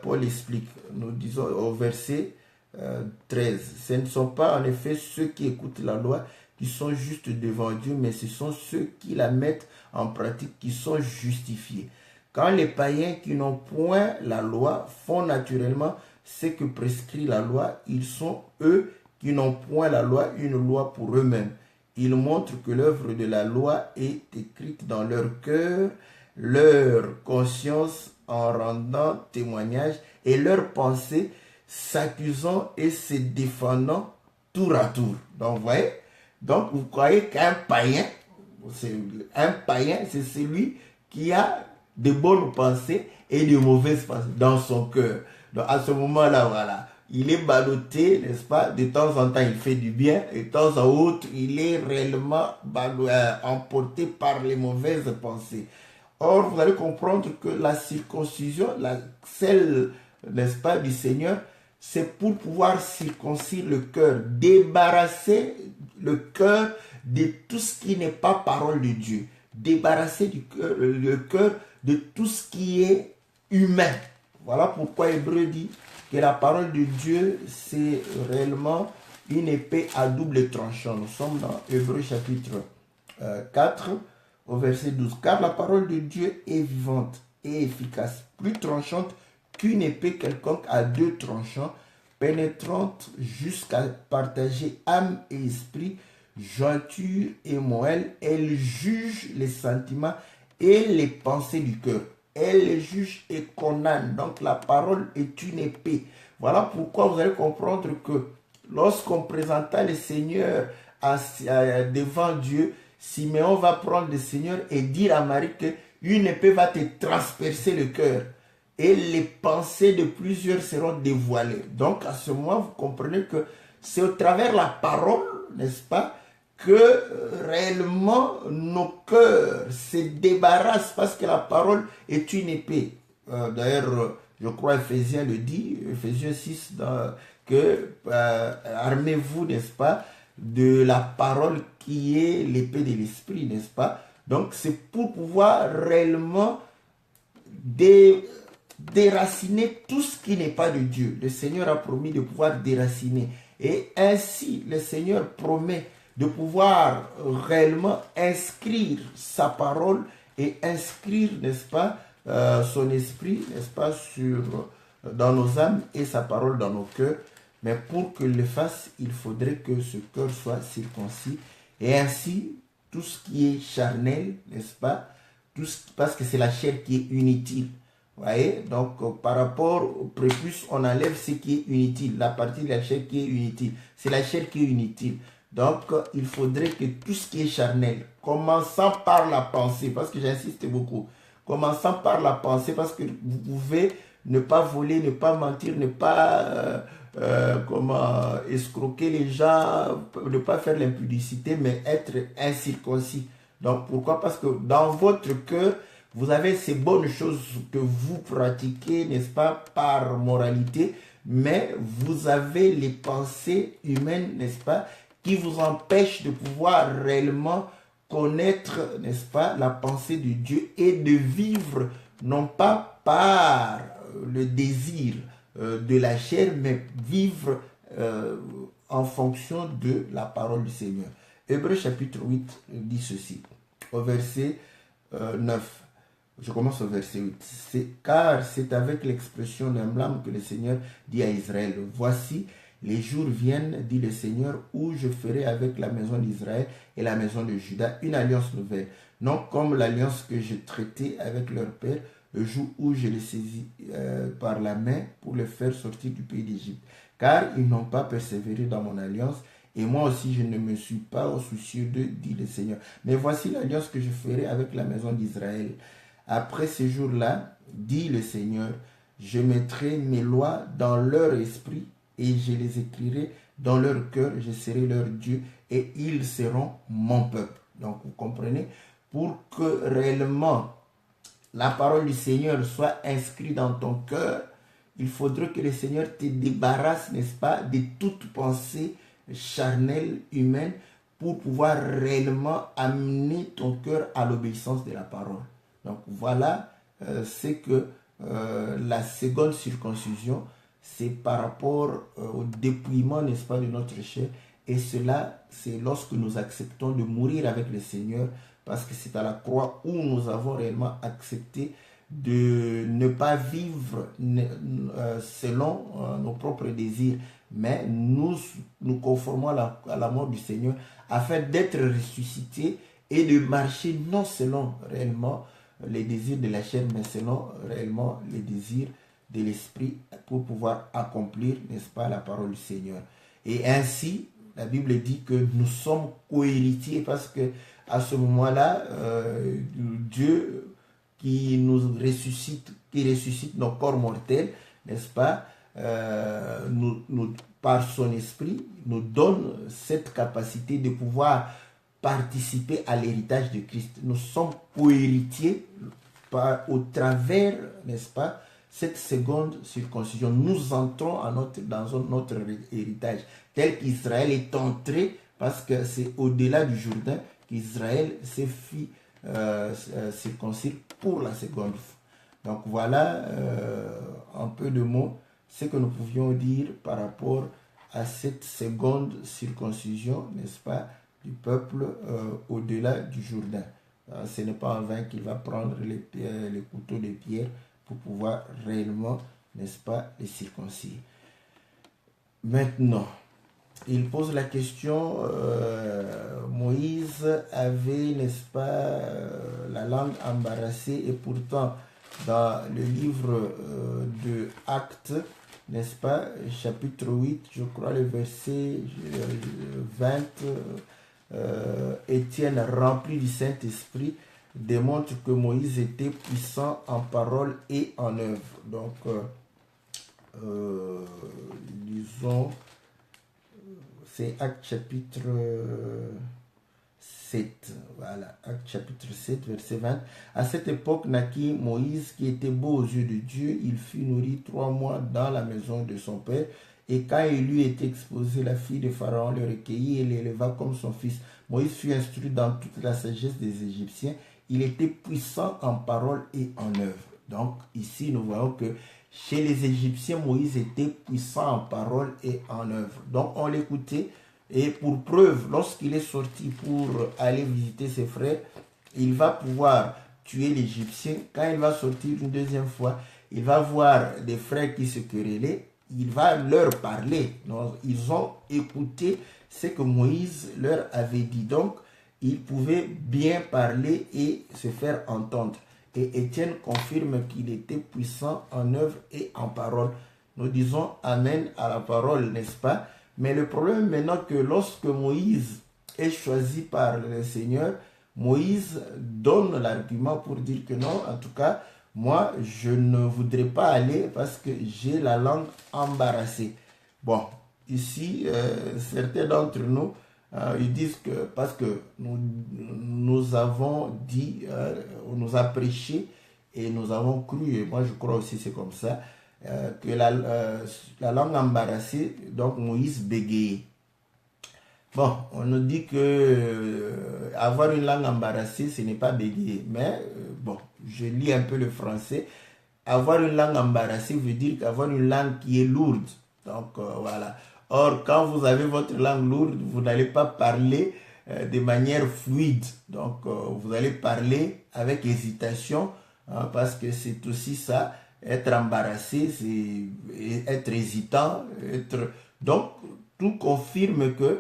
Paul explique, nous disons au verset 13, ce ne sont pas en effet ceux qui écoutent la loi qui sont justes devant Dieu, mais ce sont ceux qui la mettent en pratique qui sont justifiés. Quand les païens qui n'ont point la loi font naturellement ce que prescrit la loi, ils sont eux qui n'ont point la loi une loi pour eux-mêmes. Ils montrent que l'œuvre de la loi est écrite dans leur cœur, leur conscience en rendant témoignage et leur pensée s'accusant et se défendant tour à tour. Donc, vous voyez, donc vous croyez qu'un païen, c'est celui qui a de bonnes pensées et de mauvaises pensées dans son cœur. Donc à ce moment-là, voilà, il est ballotté, n'est-ce pas? De temps en temps, il fait du bien, et de temps en autre, il est réellement emporté par les mauvaises pensées. Or, vous allez comprendre que la circoncision, celle, n'est-ce pas, du Seigneur, c'est pour pouvoir circoncire le cœur, débarrasser le cœur de tout ce qui n'est pas parole de Dieu, débarrasser le cœur de tout ce qui est humain. Voilà pourquoi Hébreu dit que la parole de Dieu, c'est réellement une épée à double tranchant. Nous sommes dans Hébreu chapitre 4, au verset 12. Car la parole de Dieu est vivante et efficace, plus tranchante qu'une épée quelconque à deux tranchants, pénétrante jusqu'à partager âme et esprit, jointure et moelle. Elle juge les sentiments et les pensées du cœur. Elle les juge et condamne. Donc la parole est une épée. Voilà pourquoi vous allez comprendre que lorsqu'on présenta le Seigneur devant Dieu, Siméon va prendre le Seigneur et dire à Marie qu'une épée va te transpercer le cœur. Et les pensées de plusieurs seront dévoilées. Donc à ce moment, vous comprenez que c'est au travers de la parole, n'est-ce pas, que réellement nos cœurs se débarrassent parce que la parole est une épée. D'ailleurs, je crois Ephésiens le dit, Ephésiens 6, que armez-vous, n'est-ce pas, de la parole qui est l'épée de l'esprit, n'est-ce pas? Donc, c'est pour pouvoir réellement déraciner tout ce qui n'est pas de Dieu. Le Seigneur a promis de pouvoir déraciner. Et ainsi, le Seigneur promet de pouvoir réellement inscrire sa parole et inscrire, n'est-ce pas, son esprit, n'est-ce pas, dans nos âmes et sa parole dans nos cœurs. Mais pour qu'il le fasse, il faudrait que ce cœur soit circoncis. Et ainsi, tout ce qui est charnel, n'est-ce pas, parce que c'est la chair qui est inutile. Vous voyez, donc par rapport au prépuce, on enlève ce qui est inutile, la partie de la chair qui est inutile. C'est la chair qui est inutile. Donc il faudrait que tout ce qui est charnel, commençant par la pensée, parce que j'insiste beaucoup, commençant par la pensée, parce que vous pouvez ne pas voler, ne pas mentir, ne pas escroquer les gens, ne pas faire l'impudicité, mais être incirconcis. Donc pourquoi? Parce que dans votre cœur, vous avez ces bonnes choses que vous pratiquez, n'est-ce pas, par moralité, mais vous avez les pensées humaines, n'est-ce pas, qui vous empêchent de pouvoir réellement connaître, n'est-ce pas, la pensée de Dieu et de vivre, non pas par le désir de la chair, mais vivre en fonction de la parole du Seigneur. Hébreux chapitre 8 dit ceci, au verset 9. Je commence au verset 8. Car c'est avec l'expression d'un blâme que le Seigneur dit à Israël, voici, les jours viennent, dit le Seigneur, où je ferai avec la maison d'Israël et la maison de Juda une alliance nouvelle, non comme l'alliance que j'ai traitée avec leur père le jour où je les saisis par la main pour les faire sortir du pays d'Égypte. Car ils n'ont pas persévéré dans mon alliance, et moi aussi je ne me suis pas soucieux d'eux, dit le Seigneur. Mais voici l'alliance que je ferai avec la maison d'Israël. Après ces jours-là, dit le Seigneur, je mettrai mes lois dans leur esprit et je les écrirai dans leur cœur, je serai leur Dieu et ils seront mon peuple. Donc vous comprenez, pour que réellement la parole du Seigneur soit inscrite dans ton cœur, il faudrait que le Seigneur te débarrasse, n'est-ce pas, de toute pensée charnelle, humaine, pour pouvoir réellement amener ton cœur à l'obéissance de la parole. Donc voilà, c'est que la seconde circoncision, c'est par rapport au dépouillement, n'est-ce pas, de notre chair. Et cela, c'est lorsque nous acceptons de mourir avec le Seigneur, parce que c'est à la croix où nous avons réellement accepté de ne pas vivre selon nos propres désirs, mais nous conformons à la mort du Seigneur, afin d'être ressuscités et de marcher non selon réellement les désirs de la chair, mais selon réellement les désirs de l'esprit, pour pouvoir accomplir, n'est-ce pas, la parole du Seigneur. Et ainsi, la Bible dit que nous sommes co-héritiers, parce que à ce moment-là, Dieu qui nous ressuscite, qui ressuscite nos corps mortels, n'est-ce pas, par son esprit, nous donne cette capacité de pouvoir participer à l'héritage de Christ. Nous sommes co-héritiers au travers, n'est-ce pas, cette seconde circoncision. Nous entrons dans notre héritage, tel qu'Israël est entré, parce que c'est au-delà du Jourdain qu'Israël s'est fait circoncire pour la seconde fois. Donc voilà, en peu de mots, ce que nous pouvions dire par rapport à cette seconde circoncision, n'est-ce pas, du peuple au-delà du Jourdain. Ce n'est pas en vain qu'il va prendre les couteaux de pierre pour pouvoir réellement, n'est-ce pas, les circoncire. Maintenant, il pose la question, Moïse avait, n'est-ce pas, la langue embarrassée, et pourtant, dans le livre de Actes, n'est-ce pas, chapitre 8, je crois, le verset 20, Étienne, rempli du Saint-Esprit, démontre que Moïse était puissant en parole et en œuvre. Donc, disons, c'est Actes chapitre 7. Voilà, Actes chapitre 7, verset 20. À cette époque naquit Moïse, qui était beau aux yeux de Dieu. Il fut nourri 3 mois dans la maison de son père Et quand il lui était exposé, la fille de Pharaon le recueillit et l'éleva comme son fils. Moïse fut instruit dans toute la sagesse des Égyptiens. Il était puissant en parole et en œuvre. Donc ici, nous voyons que chez les Égyptiens, Moïse était puissant en parole et en œuvre. Donc on l'écoutait. Et pour preuve, lorsqu'il est sorti pour aller visiter ses frères, il va pouvoir tuer l'Égyptien. Quand il va sortir une deuxième fois, il va voir des frères qui se querellaient. Il va leur parler. Donc, ils ont écouté ce que Moïse leur avait dit. Donc, ils pouvaient bien parler et se faire entendre. Et Étienne confirme qu'il était puissant en œuvre et en parole. Nous disons Amen à la parole, n'est-ce pas? Mais le problème maintenant que lorsque Moïse est choisi par le Seigneur, Moïse donne l'argument pour dire que non, en tout cas, moi, je ne voudrais pas aller parce que j'ai la langue embarrassée. Bon, ici, certains d'entre nous, ils disent que parce que nous avons dit, on nous a prêché et nous avons cru, et moi je crois aussi c'est comme ça, que la langue embarrassée, donc Moïse bégayait. Bon, on nous dit que avoir une langue embarrassée, ce n'est pas bégayer. Mais bon, je lis un peu le français. Avoir une langue embarrassée veut dire qu'avoir une langue qui est lourde. Donc voilà. Or, quand vous avez votre langue lourde, vous n'allez pas parler de manière fluide. Donc vous allez parler avec hésitation, hein, parce que c'est aussi ça. Être embarrassé, c'est être hésitant. Donc, tout confirme que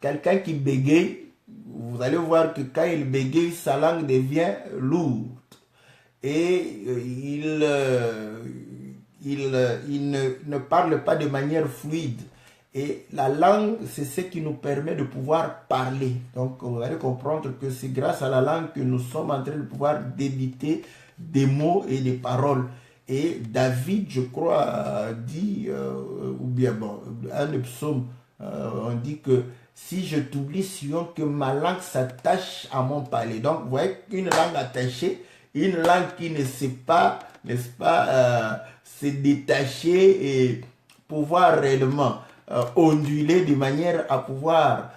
quelqu'un qui bégaye, vous allez voir que quand il bégaye, sa langue devient lourde. Et il ne parle pas de manière fluide. Et la langue, c'est ce qui nous permet de pouvoir parler. Donc, vous allez comprendre que c'est grâce à la langue que nous sommes en train de pouvoir débiter des mots et des paroles. Et David, je crois, dit, ou bien, bon, un des psaumes, on dit que si je t'oublie, Sion, que ma langue s'attache à mon palais. Donc, vous voyez qu'une langue attachée, une langue qui ne sait pas, n'est-ce pas, se détacher et pouvoir réellement onduler de manière à pouvoir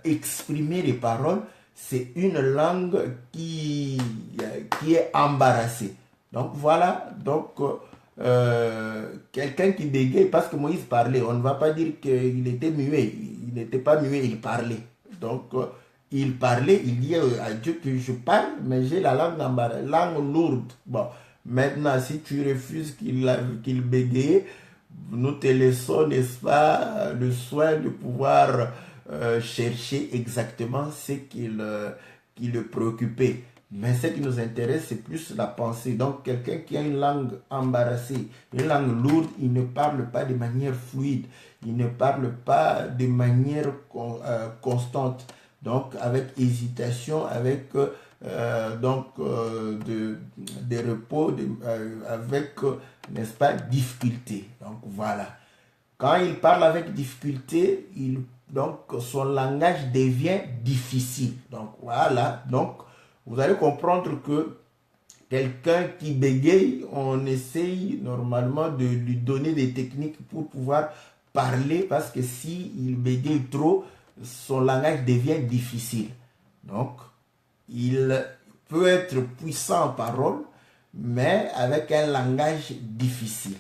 exprimer les paroles, c'est une langue qui est embarrassée. Donc voilà, donc quelqu'un qui bégaye, parce que Moïse parlait, on ne va pas dire qu'il était muet, il n'était pas muet, il parlait. Donc il parlait, il dit à Dieu que je parle, mais j'ai la langue lourde. Bon, maintenant si tu refuses qu'il bégaye, nous te laissons, n'est-ce pas, le soin de pouvoir chercher exactement ce qui le préoccupait. Mais ce qui nous intéresse, c'est plus la pensée. Donc, quelqu'un qui a une langue embarrassée, une langue lourde, il ne parle pas de manière fluide. Il ne parle pas de manière constante. Donc, avec hésitation, avec des repos, avec, n'est-ce pas, difficulté. Donc, voilà. Quand il parle avec difficulté, donc, son langage devient difficile. Donc, voilà. Donc, vous allez comprendre que quelqu'un qui bégaye, on essaye normalement de lui donner des techniques pour pouvoir parler, parce que s'il bégaye trop, son langage devient difficile. Donc, il peut être puissant en parole, mais avec un langage difficile.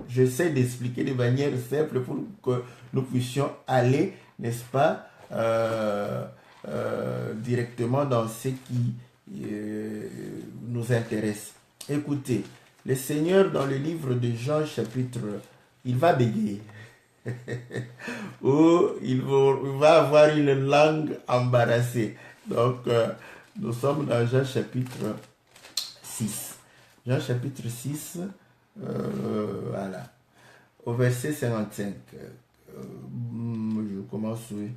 J'essaie d'expliquer de manière simple pour que nous puissions aller, n'est-ce pas, directement dans ce qui nous intéresse. Écoutez, le Seigneur dans le livre de Jean chapitre, il va bégayer. Ou il va avoir une langue embarrassée. Donc, nous sommes dans Jean chapitre 6. Jean chapitre 6, voilà. Au verset 55. Je commence, oui.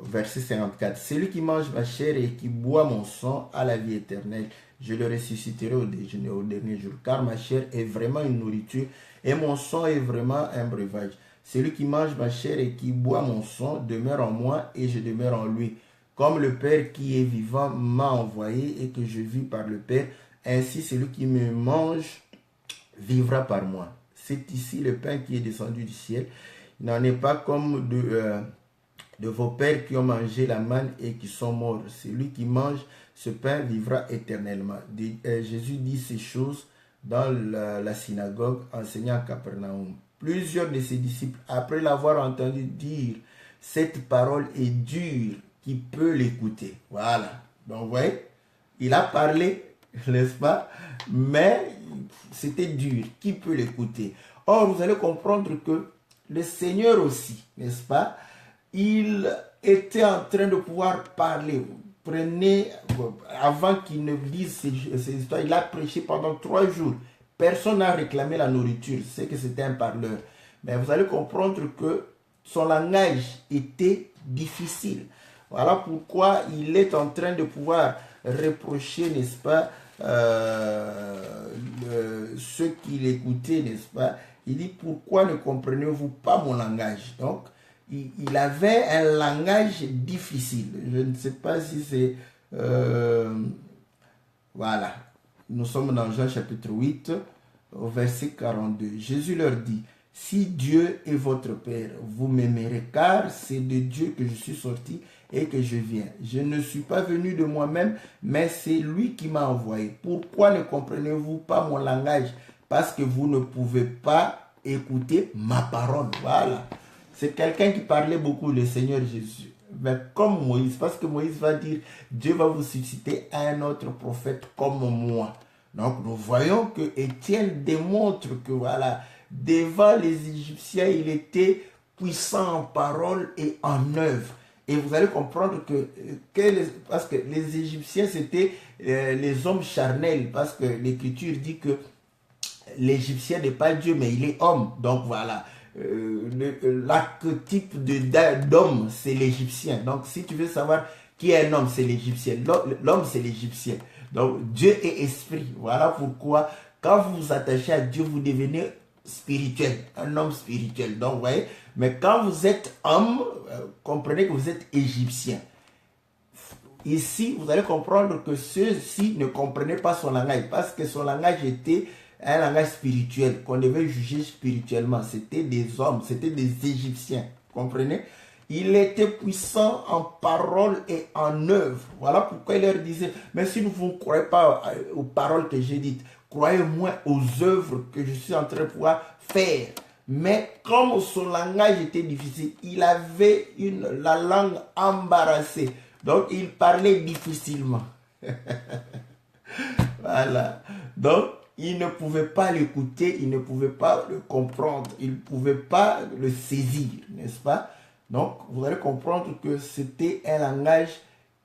Verset 54. Celui qui mange ma chair et qui boit mon sang a la vie éternelle. Je le ressusciterai au déjeuner, au dernier jour. Car ma chair est vraiment une nourriture et mon sang est vraiment un breuvage. Celui qui mange ma chair et qui boit mon sang demeure en moi et je demeure en lui. Comme le Père qui est vivant m'a envoyé et que je vis par le Père, ainsi celui qui me mange vivra par moi. c'est ici le pain qui est descendu du ciel. Il n'en est pas comme de vos pères qui ont mangé la manne et qui sont morts. Celui qui mange ce pain vivra éternellement. Jésus dit ces choses dans la synagogue, enseignant à Capernaum. Plusieurs de ses disciples, après l'avoir entendu dire cette parole est dure, qui peut l'écouter. Voilà. Donc, vous voyez, il a parlé, n'est-ce pas? Mais c'était dur. Qui peut l'écouter? Or, vous allez comprendre que le Seigneur aussi, n'est-ce pas? Il était en train de pouvoir parler. Prenez, avant qu'il ne dise ces histoires, il a prêché pendant 3 jours. Personne n'a réclamé la nourriture. C'est que c'était un parleur. Mais vous allez comprendre que son langage était difficile. Voilà pourquoi il est en train de pouvoir reprocher, n'est-ce pas, ceux qui l'écoutaient, n'est-ce pas? Il dit, pourquoi ne comprenez-vous pas mon langage? Donc, il avait un langage difficile. Je ne sais pas si c'est... voilà. Nous sommes dans Jean chapitre 8, au verset 42. Jésus leur dit, si Dieu est votre Père, vous m'aimerez, car c'est de Dieu que je suis sorti et que je viens. Je ne suis pas venu de moi-même, mais c'est lui qui m'a envoyé. Pourquoi ne comprenez-vous pas mon langage? Parce que vous ne pouvez pas écouter ma parole. Voilà. C'est quelqu'un qui parlait beaucoup, le Seigneur Jésus. Mais comme Moïse, parce que Moïse va dire, Dieu va vous susciter un autre prophète comme moi. Donc nous voyons que Étienne démontre que voilà, devant les Égyptiens, il était puissant en parole et en œuvre. Et vous allez comprendre parce que les Égyptiens, c'était les hommes charnels, parce que l'Écriture dit que l'Égyptien n'est pas Dieu, mais il est homme. Donc voilà, l'archétype d'homme, c'est l'Égyptien. Donc si tu veux savoir qui est un homme, c'est l'Égyptien. L'homme, c'est l'Égyptien. Donc Dieu est esprit. Voilà pourquoi, quand vous vous attachez à Dieu, vous devenez spirituel, un homme spirituel. Donc, vous voyez, mais quand vous êtes homme, comprenez que vous êtes égyptien. Ici, vous allez comprendre que ceux-ci ne comprenaient pas son langage, parce que son langage était un langage spirituel, qu'on devait juger spirituellement. C'était des hommes, c'était des Égyptiens. Comprenez? Il était puissant en parole et en œuvre. Voilà pourquoi il leur disait, mais si vous ne croyez pas aux paroles que j'ai dites, croyez-moi aux œuvres que je suis en train de pouvoir faire. Mais comme son langage était difficile, il avait la langue embarrassée. Donc, il parlait difficilement. Voilà. Donc, il ne pouvait pas l'écouter, il ne pouvait pas le comprendre, il ne pouvait pas le saisir, n'est-ce pas? Donc, vous allez comprendre que c'était un langage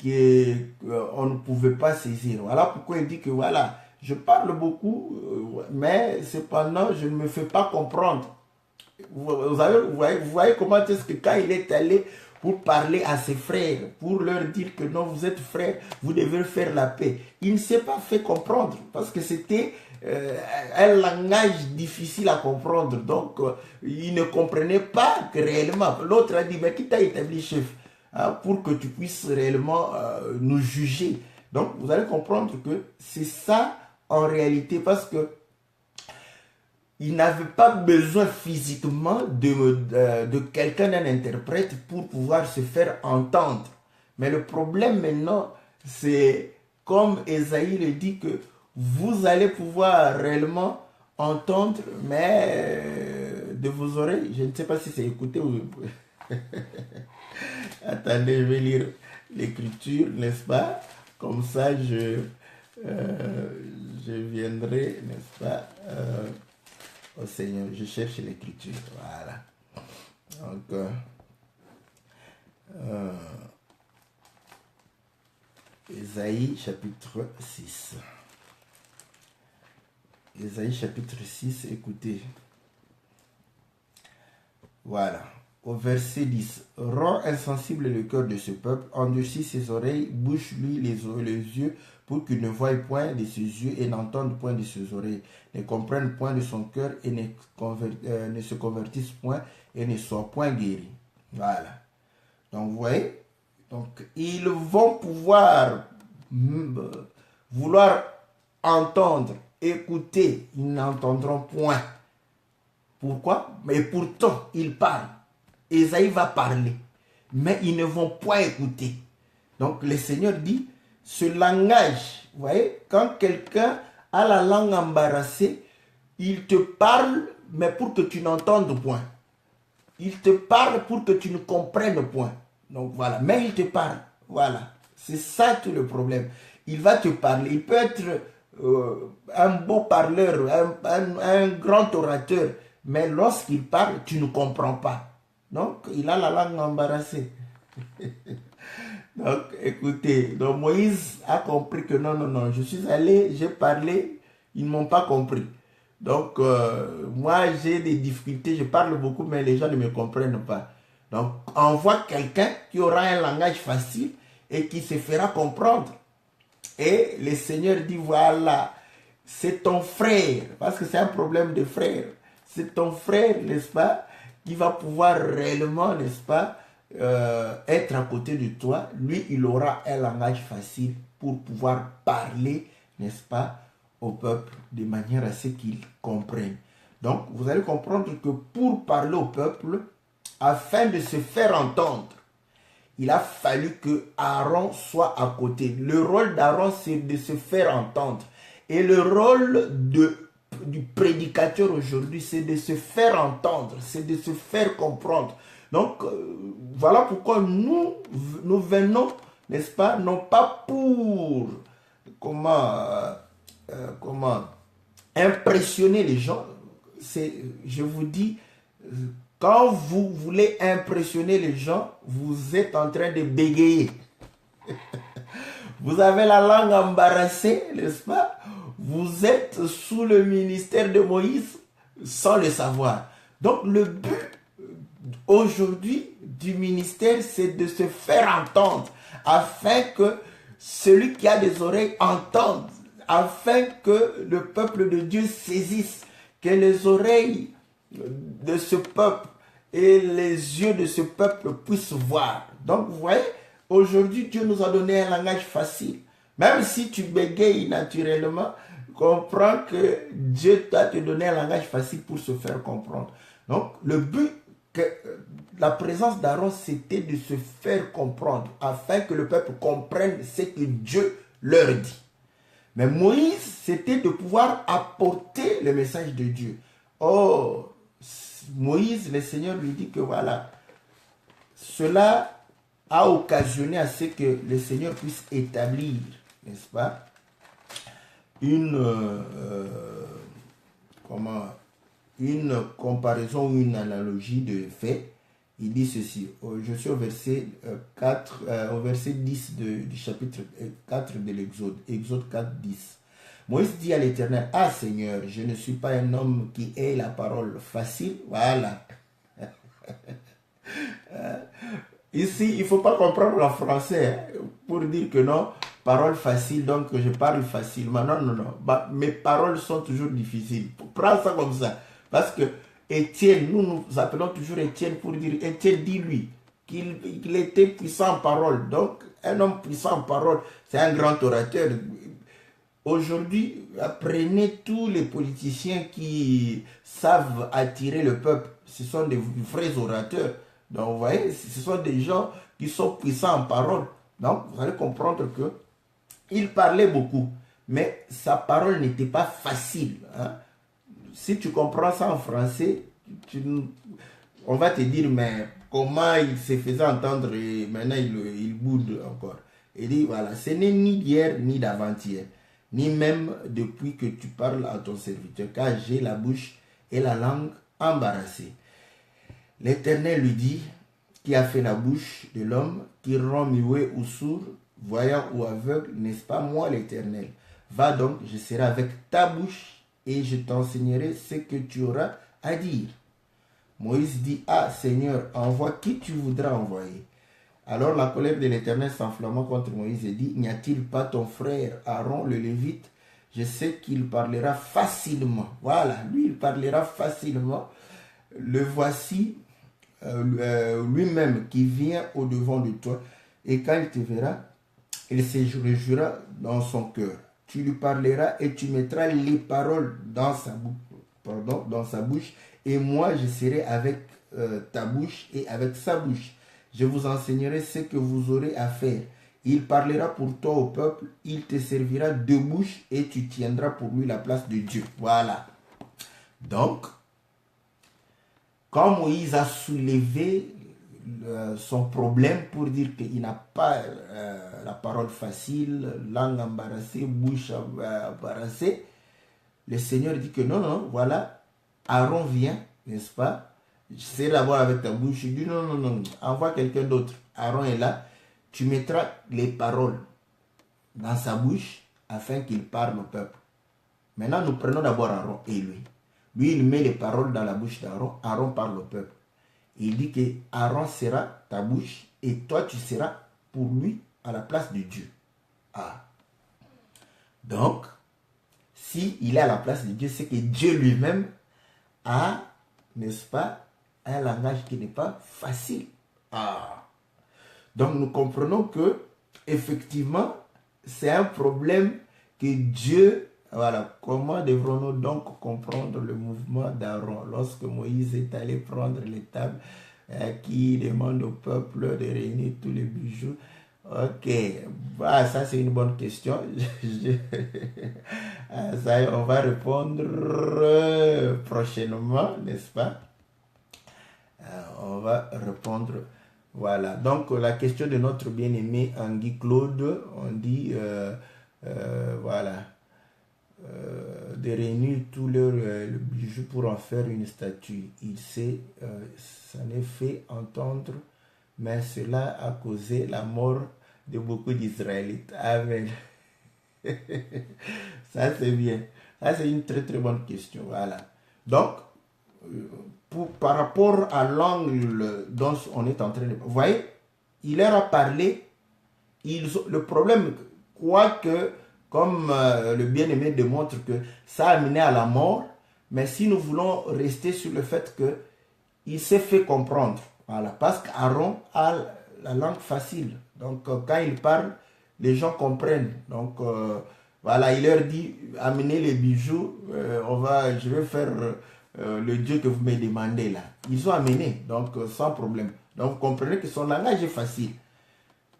qu'on ne pouvait pas saisir. Voilà pourquoi il dit que voilà, je parle beaucoup, mais cependant, je ne me fais pas comprendre. Vous voyez comment est-ce que quand il est allé pour parler à ses frères, pour leur dire que non, vous êtes frères, vous devez faire la paix, il ne s'est pas fait comprendre parce que c'était un langage difficile à comprendre. Donc, il ne comprenait pas que réellement. L'autre a dit, mais qui t'a établi chef pour que tu puisses réellement nous juger. Donc, vous allez comprendre que c'est ça en réalité, parce que il n'avait pas besoin physiquement de quelqu'un, d'un interprète, pour pouvoir se faire entendre. Mais le problème maintenant, c'est comme Esaïe le dit, que vous allez pouvoir réellement entendre, mais de vos oreilles, je ne sais pas si c'est écouté ou... Attendez, je vais lire l'écriture, n'est-ce pas? Comme ça, je viendrai, n'est-ce pas, au Seigneur. Je cherche l'écriture, voilà. Donc, Ésaïe chapitre 6. Ésaïe chapitre 6, écoutez. Voilà. Au verset 10. Rends insensible le cœur de ce peuple, endurcis ses oreilles, bouche-lui les yeux, pour qu'il ne voie point de ses yeux et n'entende point de ses oreilles, ne comprenne point de son cœur et ne se convertisse point et ne soit point guéri. Voilà. Donc, vous voyez, donc, ils vont pouvoir vouloir entendre, écouter, ils n'entendront point. Pourquoi? Mais pourtant, il parle. Ésaïe va parler. Mais ils ne vont pas écouter. Donc le Seigneur dit, ce langage, vous voyez, quand quelqu'un a la langue embarrassée, il te parle, mais pour que tu n'entendes point. Il te parle pour que tu ne comprennes point. Donc voilà, mais il te parle. Voilà, c'est ça tout le problème. Il va te parler. Il peut être un beau parleur, un grand orateur, mais lorsqu'il parle, tu ne comprends pas. Donc, il a la langue embarrassée. Donc, écoutez, donc Moïse a compris que non, je suis allé, j'ai parlé, ils ne m'ont pas compris. Donc, moi, j'ai des difficultés, je parle beaucoup, mais les gens ne me comprennent pas. Donc, envoie quelqu'un qui aura un langage facile et qui se fera comprendre. Et le Seigneur dit, voilà, c'est ton frère, parce que c'est un problème de frère. C'est ton frère, n'est-ce pas, qui va pouvoir réellement, n'est-ce pas, être à côté de toi. Lui, il aura un langage facile pour pouvoir parler, n'est-ce pas, au peuple de manière à ce qu'il comprenne. Donc, vous allez comprendre que pour parler au peuple, afin de se faire entendre, il a fallu que Aaron soit à côté. Le rôle d'Aaron, c'est de se faire entendre. Et le rôle du prédicateur aujourd'hui, c'est de se faire entendre, c'est de se faire comprendre. Donc, voilà pourquoi nous venons, n'est-ce pas, non pas pour, comment impressionner les gens. Je vous dis, quand vous voulez impressionner les gens, vous êtes en train de bégayer. Vous avez la langue embarrassée, n'est-ce pas? Vous êtes sous le ministère de Moïse sans le savoir. Donc le but aujourd'hui du ministère, c'est de se faire entendre afin que celui qui a des oreilles entende, afin que le peuple de Dieu saisisse, que les oreilles de ce peuple et les yeux de ce peuple puissent voir. Donc vous voyez, aujourd'hui Dieu nous a donné un langage facile. Même si tu bégayes naturellement, comprends que Dieu t'a donné un langage facile pour se faire comprendre. Donc le but, la présence d'Aaron, c'était de se faire comprendre afin que le peuple comprenne ce que Dieu leur dit. Mais Moïse, c'était de pouvoir apporter le message de Dieu. Oh, Moïse, le Seigneur lui dit que voilà, cela a occasionné à ce que le Seigneur puisse établir, n'est-ce pas, une comparaison ou une analogie de faits. Il dit ceci, je suis au verset 4, au verset 10 du chapitre 4 de l'Exode, Exode 4, 10. Moïse dit à l'Éternel, ah Seigneur, je ne suis pas un homme qui ait la parole facile. Voilà. Ici, il ne faut pas comprendre le français pour dire que non, parole facile, donc je parle facilement. Non. Mes paroles sont toujours difficiles. Prends ça comme ça. Parce que Étienne, nous appelons toujours Étienne pour dire, Étienne dit lui qu'il était puissant en parole. Donc, un homme puissant en parole, c'est un grand orateur. Aujourd'hui, apprenez tous les politiciens qui savent attirer le peuple. Ce sont des vrais orateurs. Donc, vous voyez, ce sont des gens qui sont puissants en parole. Donc, vous allez comprendre que il parlait beaucoup, mais sa parole n'était pas facile. Hein? Si tu comprends ça en français, on va te dire, mais comment il se faisait entendre et maintenant il boude encore. Il dit, voilà, ce n'est ni d'hier ni d'avant-hier, ni même depuis que tu parles à ton serviteur, car j'ai la bouche et la langue embarrassées. L'Éternel lui dit, qui a fait la bouche de l'homme, qui rend muet ou sourd, voyant ou aveugle, n'est-ce pas moi l'Éternel? Va donc, je serai avec ta bouche et je t'enseignerai ce que tu auras à dire. Moïse dit, ah Seigneur, envoie qui tu voudras envoyer. Alors la colère de l'Éternel s'enflamma contre Moïse et dit, n'y a-t-il pas ton frère Aaron le Lévite? Je sais qu'il parlera facilement. Voilà, lui il parlera facilement. Le voici lui-même qui vient au-devant de toi. Et quand il te verra, il se réjouira dans son cœur. Tu lui parleras et tu mettras les paroles dans sa bouche et moi je serai avec ta bouche et avec sa bouche. Je vous enseignerai ce que vous aurez à faire. Il parlera pour toi au peuple, il te servira de bouche et tu tiendras pour lui la place de Dieu. Voilà. Donc, quand Moïse a soulevé son problème pour dire qu'il n'a pas la parole facile, langue embarrassée, bouche embarrassée, le Seigneur dit que non, non, voilà, Aaron vient, n'est-ce pas? J'essaie d'avoir avec ta bouche. Il dit non, non, non, envoie quelqu'un d'autre. Aaron est là, tu mettras les paroles dans sa bouche afin qu'il parle au peuple. Maintenant, nous prenons d'abord Aaron et lui. Lui, il met les paroles dans la bouche d'Aaron. Aaron parle au peuple. Il dit que Aaron sera ta bouche et toi, tu seras pour lui à la place de Dieu. Ah. Donc, s'il est à la place de Dieu, c'est que Dieu lui-même a, n'est-ce pas, un langage qui n'est pas facile. Ah. Donc, nous comprenons que, effectivement, c'est un problème que Dieu... Voilà, comment devrons-nous donc comprendre le mouvement d'Aaron lorsque Moïse est allé prendre les tables qui demande au peuple de réunir tous les bijoux? Ok, bah, ça c'est une bonne question. Ça, on va répondre prochainement, n'est-ce pas? On va répondre. Voilà, donc la question de notre bien-aimé Anguy Claude, on dit, voilà. De réunir tous leurs bijoux pour en faire une statue. Il s'est s'en est fait entendre, mais cela a causé la mort de beaucoup d'Israélites. Amen. Ça c'est bien. Ça c'est une très très bonne question. Voilà. Donc, par rapport à l'angle dont on est en train de... Vous voyez, il leur a parlé. Le problème, quoique... Comme le bien-aimé démontre que ça a mené à la mort, mais si nous voulons rester sur le fait qu'il s'est fait comprendre, voilà, parce qu'Aaron a la langue facile. Donc quand il parle, les gens comprennent. Donc voilà, il leur dit, amenez les bijoux, je vais faire le Dieu que vous me demandez là. Ils ont amené, donc sans problème. Donc vous comprenez que son langage est facile.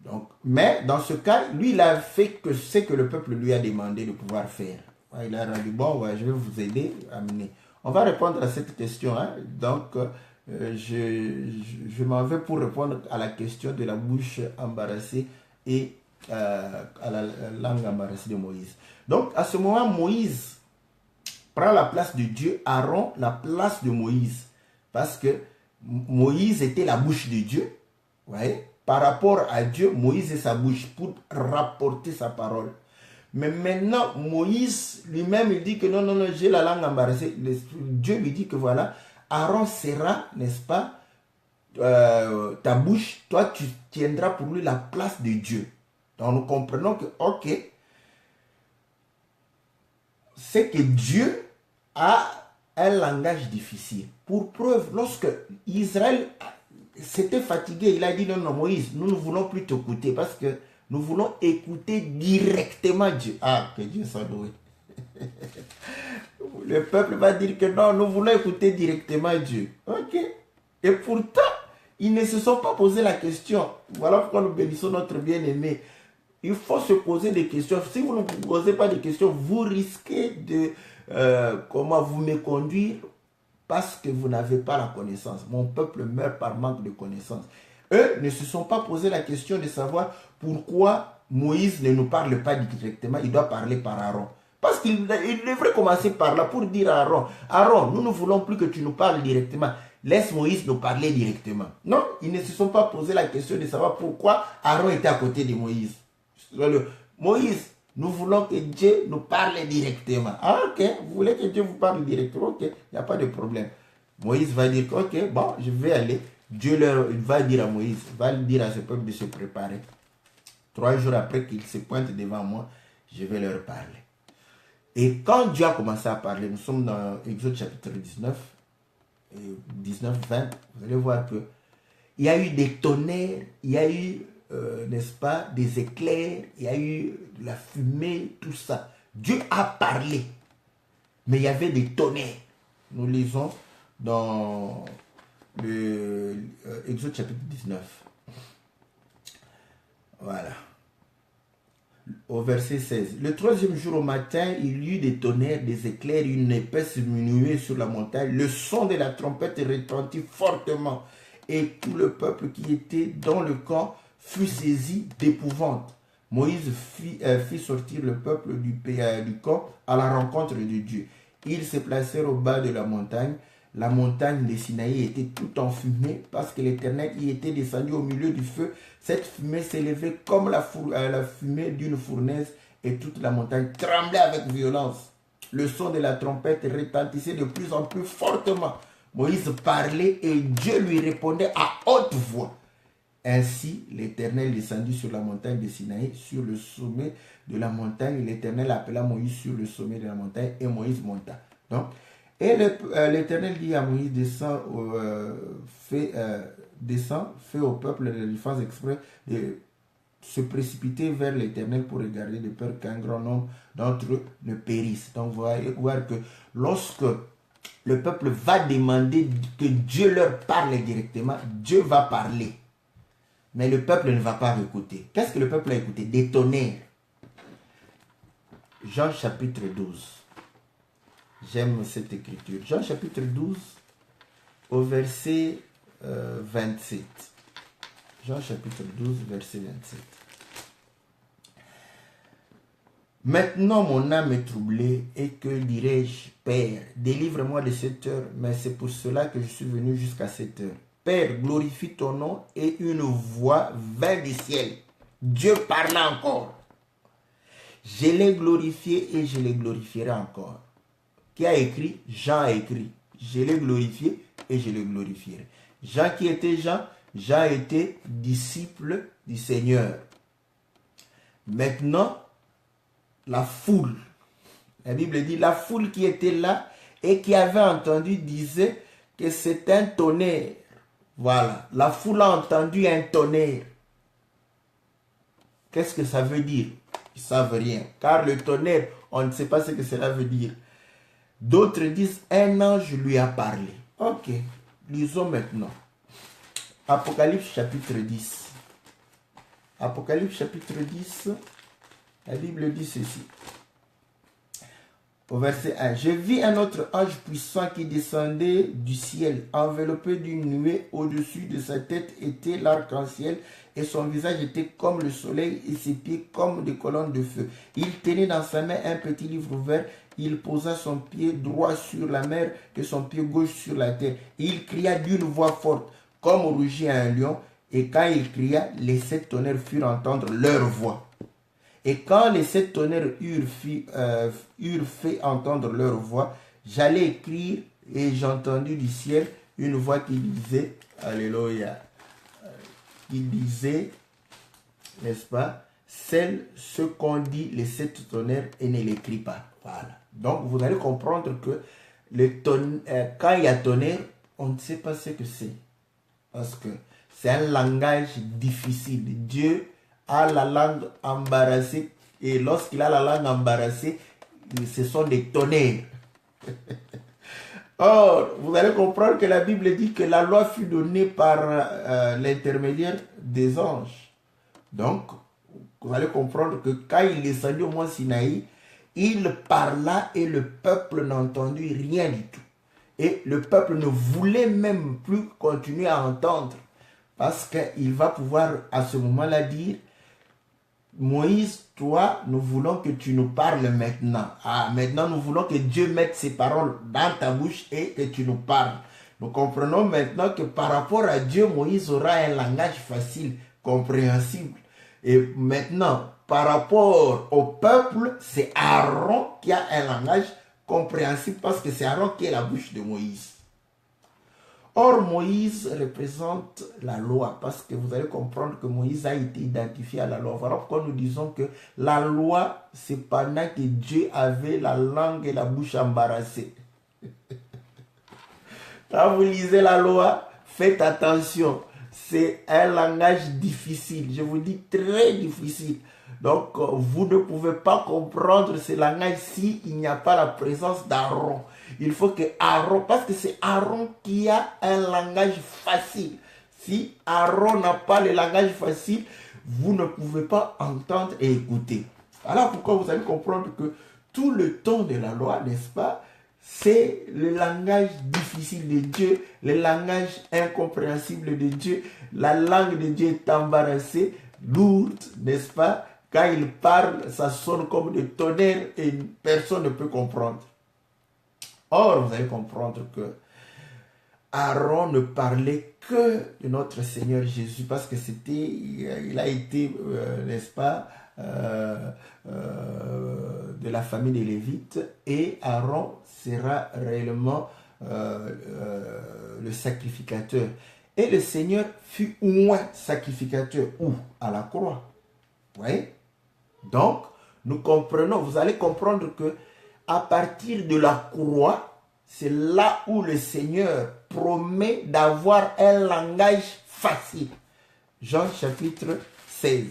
Donc, mais dans ce cas, lui, il a fait que ce que le peuple lui a demandé de pouvoir faire. Il a dit, bon, ouais, je vais vous aider à mener. On va répondre à cette question. Hein. Donc, je m'en vais pour répondre à la question de la bouche embarrassée et à la langue embarrassée de Moïse. Donc, à ce moment, Moïse prend la place de Dieu, Aaron la place de Moïse. Parce que Moïse était la bouche de Dieu. Vous voyez? Par rapport à Dieu, Moïse est sa bouche pour rapporter sa parole. Mais maintenant, Moïse lui-même, il dit que non, non, non, j'ai la langue embarrassée. Dieu lui dit que voilà, Aaron sera, n'est-ce pas, ta bouche, toi tu tiendras pour lui la place de Dieu. Donc nous comprenons que, ok, c'est que Dieu a un langage difficile. Pour preuve, lorsque Israël s'était fatigué, il a dit non, non, Moïse, nous ne voulons plus t'écouter parce que nous voulons écouter directement Dieu. Ah, que Dieu soit doué. Le peuple va dire que non, nous voulons écouter directement Dieu. Ok. Et pourtant, ils ne se sont pas posé la question. Voilà pourquoi nous bénissons notre bien-aimé. Il faut se poser des questions. Si vous ne vous posez pas de questions, vous risquez de comment vous méconduire parce que vous n'avez pas la connaissance. Mon peuple meurt par manque de connaissance. Eux ne se sont pas posé la question de savoir pourquoi Moïse ne nous parle pas directement. Il doit parler par Aaron. Parce qu'il devrait commencer par là pour dire à Aaron, Aaron, nous ne voulons plus que tu nous parles directement. Laisse Moïse nous parler directement. Non, ils ne se sont pas posé la question de savoir pourquoi Aaron était à côté de Moïse. Moïse, nous voulons que Dieu nous parle directement. Ah, ok, vous voulez que Dieu vous parle directement? Ok, il n'y a pas de problème. Moïse va dire, ok, bon, je vais aller. Dieu va dire à Moïse, va dire à ce peuple de se préparer. 3 jours après qu'ils se pointent devant moi, je vais leur parler. Et quand Dieu a commencé à parler, nous sommes dans Exode chapitre 19, 19-20, vous allez voir que il y a eu des tonnerres, il y a eu, n'est-ce pas, des éclairs, il y a eu de la fumée, tout ça. Dieu a parlé, mais il y avait des tonnerres. Nous lisons dans le Exode chapitre 19. Voilà. Au verset 16. Le troisième jour au matin, il y eut des tonnerres, des éclairs, une épaisse nuée sur la montagne. Le son de la trompette retentit fortement. Et tout le peuple qui était dans le camp fut saisi d'épouvante. Moïse fit sortir le peuple du camp à la rencontre de Dieu. Ils se placèrent au bas de la montagne. La montagne de Sinaï était tout enfumée parce que l'Éternel y était descendu au milieu du feu. Cette fumée s'élevait comme la fumée d'une fournaise et toute la montagne tremblait avec violence. Le son de la trompette retentissait de plus en plus fortement. Moïse parlait et Dieu lui répondait à haute voix. Ainsi, l'Éternel descendit sur la montagne de Sinaï, sur le sommet de la montagne. L'Éternel appela Moïse sur le sommet de la montagne et Moïse monta. Donc, et l'Éternel dit à Moïse, descends, fais au peuple de la défense exprès de se précipiter vers l'Éternel pour regarder de peur qu'un grand nombre d'entre eux ne périssent. Donc, vous allez voir que lorsque le peuple va demander que Dieu leur parle directement, Dieu va parler. Mais le peuple ne va pas écouter. Qu'est-ce que le peuple a écouté? Des tonnerres. Jean chapitre 12. J'aime cette écriture. Jean chapitre 12 au verset 27. Jean chapitre 12 verset 27. Maintenant mon âme est troublée et que dirai-je? Père, délivre-moi de cette heure, mais c'est pour cela que je suis venu jusqu'à cette heure. Père, glorifie ton nom, et une voix vint du ciel. Dieu parla encore. Je l'ai glorifié et je le glorifierai encore. Qui a écrit? Jean a écrit. Je l'ai glorifié et je le glorifierai. Jean qui était Jean? Jean était disciple du Seigneur. Maintenant, la foule. La Bible dit, la foule qui était là et qui avait entendu disait que c'est un tonnerre. Voilà, la foule a entendu un tonnerre. Qu'est-ce que ça veut dire? Ils ne savent rien. Car le tonnerre, on ne sait pas ce que cela veut dire. D'autres disent, un ange lui a parlé. Ok, lisons maintenant. Apocalypse chapitre 10. Apocalypse chapitre 10, la Bible dit ceci. Au verset 1, je vis un autre ange puissant qui descendait du ciel, enveloppé d'une nuée. Au-dessus de sa tête était l'arc-en-ciel et son visage était comme le soleil et ses pieds comme des colonnes de feu. Il tenait dans sa main un petit livre ouvert. Il posa son pied droit sur la mer et son pied gauche sur la terre. Il cria d'une voix forte, comme rugit un lion. Et quand il cria, les 7 tonnerres firent entendre leur voix. Et quand les 7 tonnerres eurent fait entendre leur voix, j'allais écrire et j'ai entendu du ciel une voix qui disait, Alléluia, qui disait, n'est-ce pas, ce qu'ont dit les 7 tonnerres et ne l'écrit pas. Voilà. Donc vous allez comprendre que quand il y a tonnerre, on ne sait pas ce que c'est. Parce que c'est un langage difficile. Dieu a la langue embarrassée et lorsqu'il a la langue embarrassée, ce sont des tonnerres. Or, vous allez comprendre que la Bible dit que la loi fut donnée par l'intermédiaire des anges. Donc, vous allez comprendre que quand il est descendu au mont Sinaï, il parla et le peuple n'entendit rien du tout. Et le peuple ne voulait même plus continuer à entendre parce qu'il va pouvoir à ce moment-là dire, Moïse, toi, nous voulons que tu nous parles maintenant. Ah, maintenant, nous voulons que Dieu mette ses paroles dans ta bouche et que tu nous parles. Nous comprenons maintenant que par rapport à Dieu, Moïse aura un langage facile, compréhensible. Et maintenant, par rapport au peuple, c'est Aaron qui a un langage compréhensible parce que c'est Aaron qui est la bouche de Moïse. Or, Moïse représente la loi parce que vous allez comprendre que Moïse a été identifié à la loi. Voilà pourquoi nous disons que la loi, c'est pendant que Dieu avait la langue et la bouche embarrassées. Quand vous lisez la loi, faites attention. C'est un langage difficile. Je vous dis très difficile. Donc, vous ne pouvez pas comprendre ce langage s'il n'y a pas la présence d'Aaron. Il faut que Aaron, parce que c'est Aaron qui a un langage facile. Si Aaron n'a pas le langage facile, vous ne pouvez pas entendre et écouter. Alors pourquoi vous allez comprendre que tout le temps de la loi, n'est-ce pas, c'est le langage difficile de Dieu, le langage incompréhensible de Dieu. La langue de Dieu est embarrassée, lourde, n'est-ce pas? Quand il parle, ça sonne comme des tonnerres et personne ne peut comprendre. Or, vous allez comprendre que Aaron ne parlait que de notre Seigneur Jésus parce que il a été, n'est-ce pas, de la famille des Lévites, et Aaron sera réellement le sacrificateur. Et le Seigneur fut oint sacrificateur où? À la croix. Oui. Donc, nous comprenons, vous allez comprendre que à partir de la croix, c'est là où le Seigneur promet d'avoir un langage facile. Jean chapitre 16.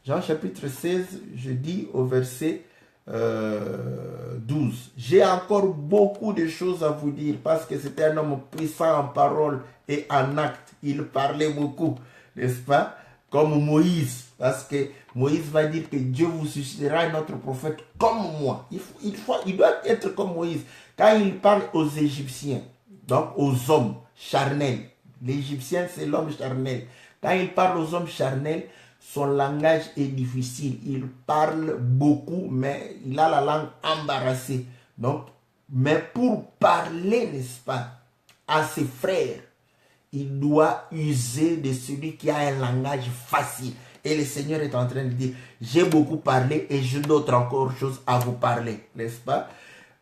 Jean chapitre 16, je dis au verset 12. J'ai encore beaucoup de choses à vous dire parce que c'était un homme puissant en parole et en acte. Il parlait beaucoup, n'est-ce pas? Comme Moïse, parce que Moïse va dire que Dieu vous suscitera un autre prophète comme moi. Il doit être comme Moïse. Quand il parle aux Égyptiens, donc aux hommes charnels, l'Égyptien c'est l'homme charnel. Quand il parle aux hommes charnels, son langage est difficile. Il parle beaucoup, mais il a la langue embarrassée. Donc, mais pour parler, n'est-ce pas, à ses frères, il doit user de celui qui a un langage facile. Et le Seigneur est en train de dire, j'ai beaucoup parlé et j'ai d'autres encore choses à vous parler, n'est-ce pas?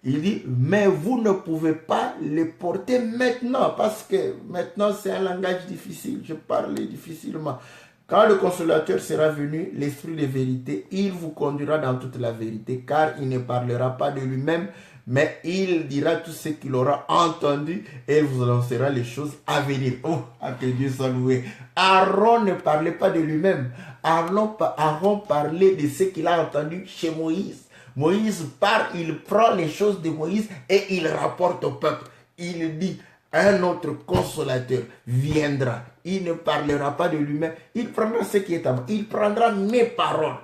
Il dit, mais vous ne pouvez pas les porter maintenant, parce que maintenant c'est un langage difficile, je parle difficilement. Quand le consolateur sera venu, l'Esprit de vérité, il vous conduira dans toute la vérité, car il ne parlera pas de lui-même, mais il dira tout ce qu'il aura entendu et il vous annoncera les choses à venir. Oh, que Dieu soit loué. Aaron ne parlait pas de lui-même. Aaron parlait de ce qu'il a entendu chez Moïse. Moïse part, il prend les choses de Moïse et il rapporte au peuple. Il dit, un autre consolateur viendra. Il ne parlera pas de lui-même. Il prendra ce qui est à moi. Il prendra mes paroles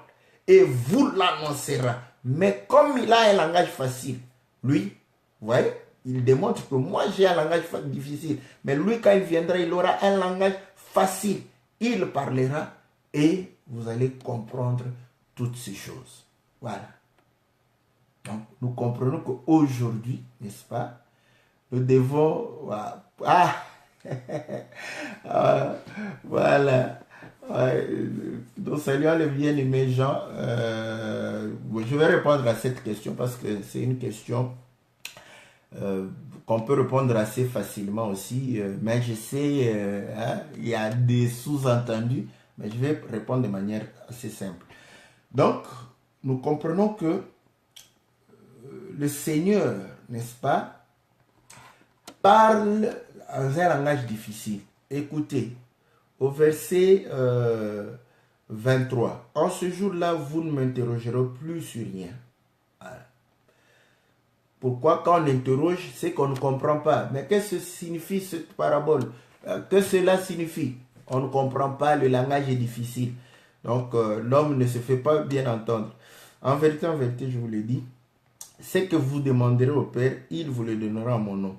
et vous l'annoncera. Mais comme il a un langage facile, lui, vous voyez, il démontre que moi j'ai un langage difficile. Mais lui, quand il viendra, il aura un langage facile. Il parlera et vous allez comprendre toutes ces choses. Voilà. Donc, nous comprenons qu'aujourd'hui, n'est-ce pas, nous devons... voilà. Nous saluons le bien-aimé Jean. Je vais répondre à cette question parce que c'est une question qu'on peut répondre assez facilement aussi. Mais je sais, il y a des sous-entendus, mais je vais répondre de manière assez simple. Donc, nous comprenons que le Seigneur, n'est-ce pas, parle dans un langage difficile. Écoutez, au verset 23. En ce jour-là, vous ne m'interrogerez plus sur rien. Voilà. Pourquoi quand on interroge, c'est qu'on ne comprend pas. Mais qu'est-ce que signifie cette parabole? Que cela signifie? On ne comprend pas, le langage est difficile. Donc, l'homme ne se fait pas bien entendre. En vérité, je vous le dis, ce que vous demanderez au Père, il vous le donnera en mon nom.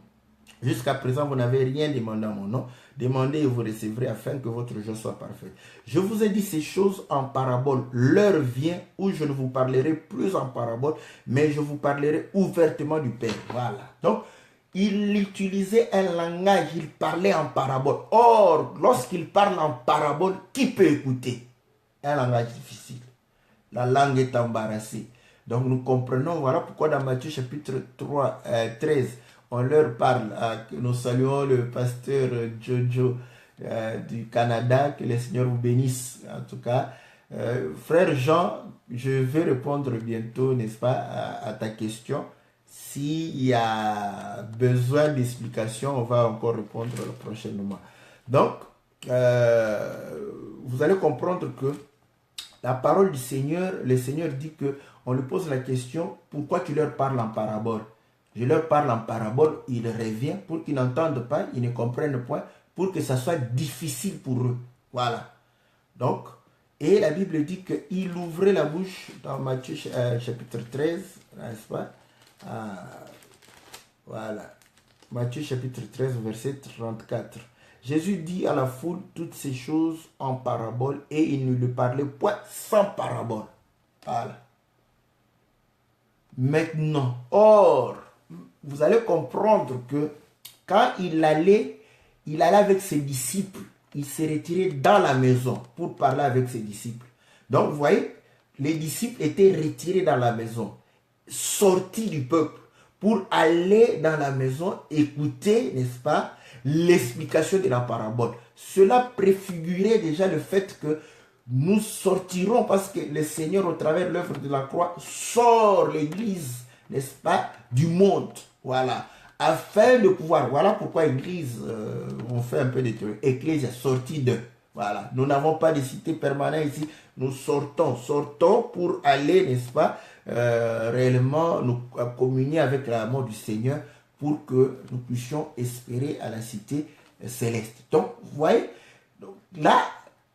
Jusqu'à présent, vous n'avez rien demandé en mon nom. Demandez et vous recevrez afin que votre joie soit parfaite. Je vous ai dit ces choses en parabole. L'heure vient où je ne vous parlerai plus en parabole, mais je vous parlerai ouvertement du Père. Voilà. Donc, il utilisait un langage, il parlait en parabole. Or, lorsqu'il parle en parabole, qui peut écouter? Un langage difficile. La langue est embarrassée. Donc, nous comprenons, voilà pourquoi dans Matthieu chapitre 13, on leur parle. Nous saluons le pasteur Jojo du Canada, que le Seigneur vous bénisse. En tout cas, frère Jean, je vais répondre bientôt, n'est-ce pas, à ta question. S'il y a besoin d'explication, on va encore répondre prochainement. Donc, vous allez comprendre que la parole du Seigneur, le Seigneur dit que on lui pose la question, pourquoi tu leur parles en parabole? Je leur parle en parabole, il revient pour qu'ils n'entendent pas, ils ne comprennent point, pour que ça soit difficile pour eux. Voilà. Donc, et la Bible dit qu'il ouvrait la bouche dans Matthieu chapitre 13, n'est-ce pas? Voilà. Matthieu chapitre 13, verset 34. Jésus dit à la foule toutes ces choses en parabole et il ne lui parlait point sans parabole. Voilà. Maintenant, or, vous allez comprendre que quand il allait avec ses disciples, il s'est retiré dans la maison pour parler avec ses disciples. Donc, vous voyez, les disciples étaient retirés dans la maison, sortis du peuple, pour aller dans la maison écouter, n'est-ce pas, l'explication de la parabole. Cela préfigurait déjà le fait que nous sortirons parce que le Seigneur, au travers de l'œuvre de la croix, sort l'Église, n'est-ce pas, du monde. Voilà. Afin de pouvoir, voilà pourquoi Église, on fait un peu de théorie. Église est sortie de. Voilà. Nous n'avons pas de cité permanente ici. Nous sortons pour aller, n'est-ce pas, réellement nous communier avec la mort du Seigneur pour que nous puissions espérer à la cité céleste. Donc, vous voyez, donc, là,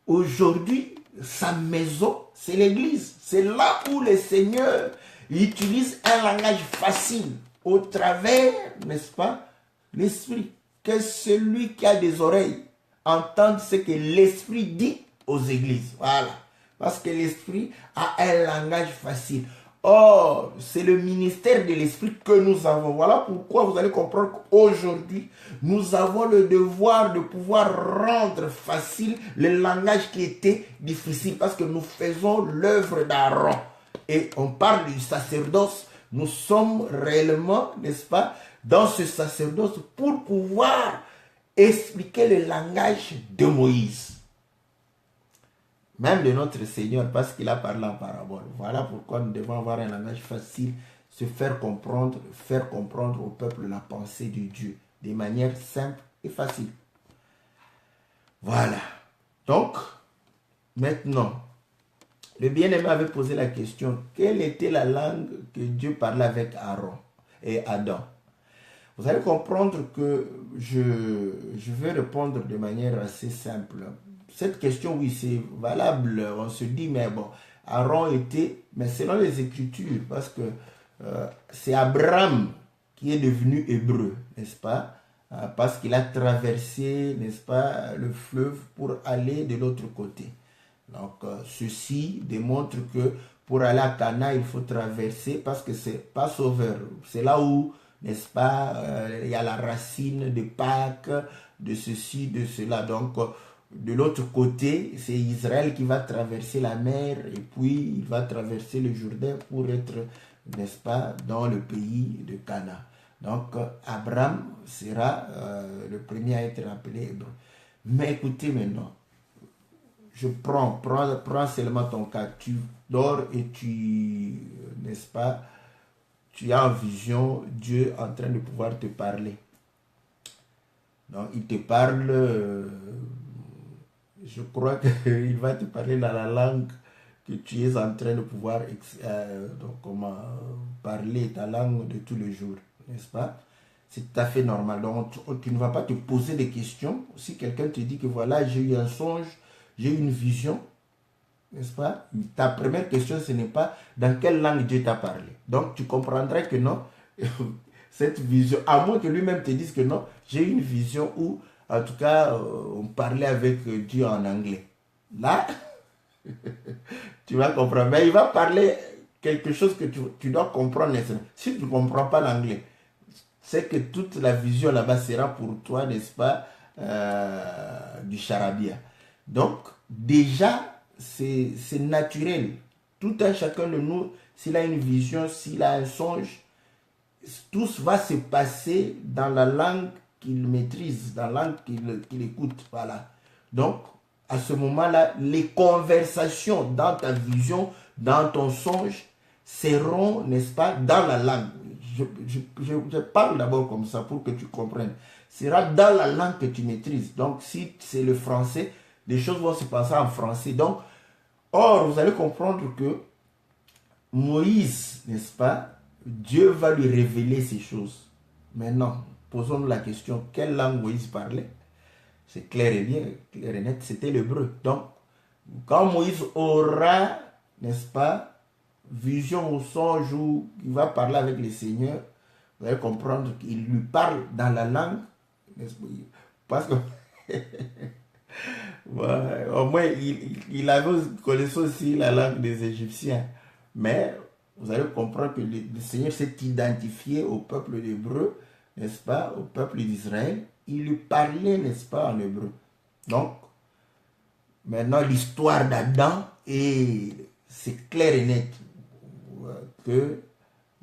aujourd'hui, sa maison, c'est l'église. C'est là où le Seigneur utilise un langage facile au travers, n'est-ce pas, l'esprit. Que celui qui a des oreilles entende ce que l'esprit dit aux églises. Voilà. Parce que l'esprit a un langage facile. Or, c'est le ministère de l'esprit que nous avons. Voilà pourquoi vous allez comprendre qu'aujourd'hui, nous avons le devoir de pouvoir rendre facile le langage qui était difficile. Parce que nous faisons l'œuvre d'Aaron. Et on parle du sacerdoce. Nous sommes réellement, n'est-ce pas, dans ce sacerdoce pour pouvoir expliquer le langage de Moïse. Même de notre Seigneur, parce qu'il a parlé en parabole. Voilà pourquoi nous devons avoir un langage facile, se faire comprendre au peuple la pensée de Dieu, de manière simple et facile. Voilà. Donc, maintenant, le bien-aimé avait posé la question, quelle était la langue que Dieu parlait avec Aaron et Adam? Vous allez comprendre que je vais répondre de manière assez simple. Cette question, oui, c'est valable. On se dit, mais bon, Aaron était, mais selon les Écritures, parce que c'est Abraham qui est devenu hébreu, n'est-ce pas? Parce qu'il a traversé, n'est-ce pas, le fleuve pour aller de l'autre côté. Donc, ceci démontre que pour aller à Cana, il faut traverser parce que c'est pas sauveur. C'est là où, n'est-ce pas, il y a la racine de Pâques, de ceci, de cela. Donc, de l'autre côté, c'est Israël qui va traverser la mer et puis il va traverser le Jourdain pour être, n'est-ce pas, dans le pays de Cana. Donc, Abraham sera le premier à être appelé hébreu. Mais écoutez maintenant, je prends seulement ton cas. Tu dors et tu, n'est-ce pas, tu as en vision Dieu en train de pouvoir te parler. Donc, il te parle, je crois qu'il va te parler dans la langue que tu es en train de pouvoir parler, ta langue de tous les jours, n'est-ce pas? C'est tout à fait normal. Donc, tu ne vas pas te poser des questions. Si quelqu'un te dit que voilà, j'ai eu un songe, j'ai eu une vision, n'est-ce pas? Ta première question, ce n'est pas dans quelle langue Dieu t'a parlé. Donc, tu comprendrais que non, cette vision, à moins que lui-même te dise que non, j'ai eu une vision où, en tout cas, on parlait avec Dieu en anglais. Là, tu vas comprendre. Mais il va parler quelque chose que tu dois comprendre. Si tu ne comprends pas l'anglais, c'est que toute la vision là-bas sera pour toi, n'est-ce pas, du charabia. Donc, déjà, c'est naturel. Tout un chacun de nous, s'il a une vision, s'il a un songe, tout va se passer dans la langue qu'il maîtrise, dans la langue qu'il écoute. Voilà. Donc, à ce moment-là, les conversations dans ta vision, dans ton songe, seront, n'est-ce pas, dans la langue. Je parle d'abord comme ça pour que tu comprennes. Sera dans la langue que tu maîtrises. Donc, si c'est le français, les choses vont se passer en français. Donc, Or, vous allez comprendre que Moïse, n'est-ce pas, Dieu va lui révéler ces choses. Maintenant, posons-nous la question, quelle langue Moïse parlait? C'est clair et bien, clair et net, c'était l'hébreu. Donc, quand Moïse aura, n'est-ce pas, vision ou songe où il va parler avec le Seigneur, vous allez comprendre qu'il lui parle dans la langue, n'est-ce pas? Parce que ouais, au moins il avait connaissait aussi la langue des Égyptiens. Mais vous allez comprendre que le Seigneur s'est identifié au peuple hébreu, n'est-ce pas, au peuple d'Israël. Il lui parlait, n'est-ce pas, en hébreu. Donc, maintenant, l'histoire d'Adam, c'est clair et net que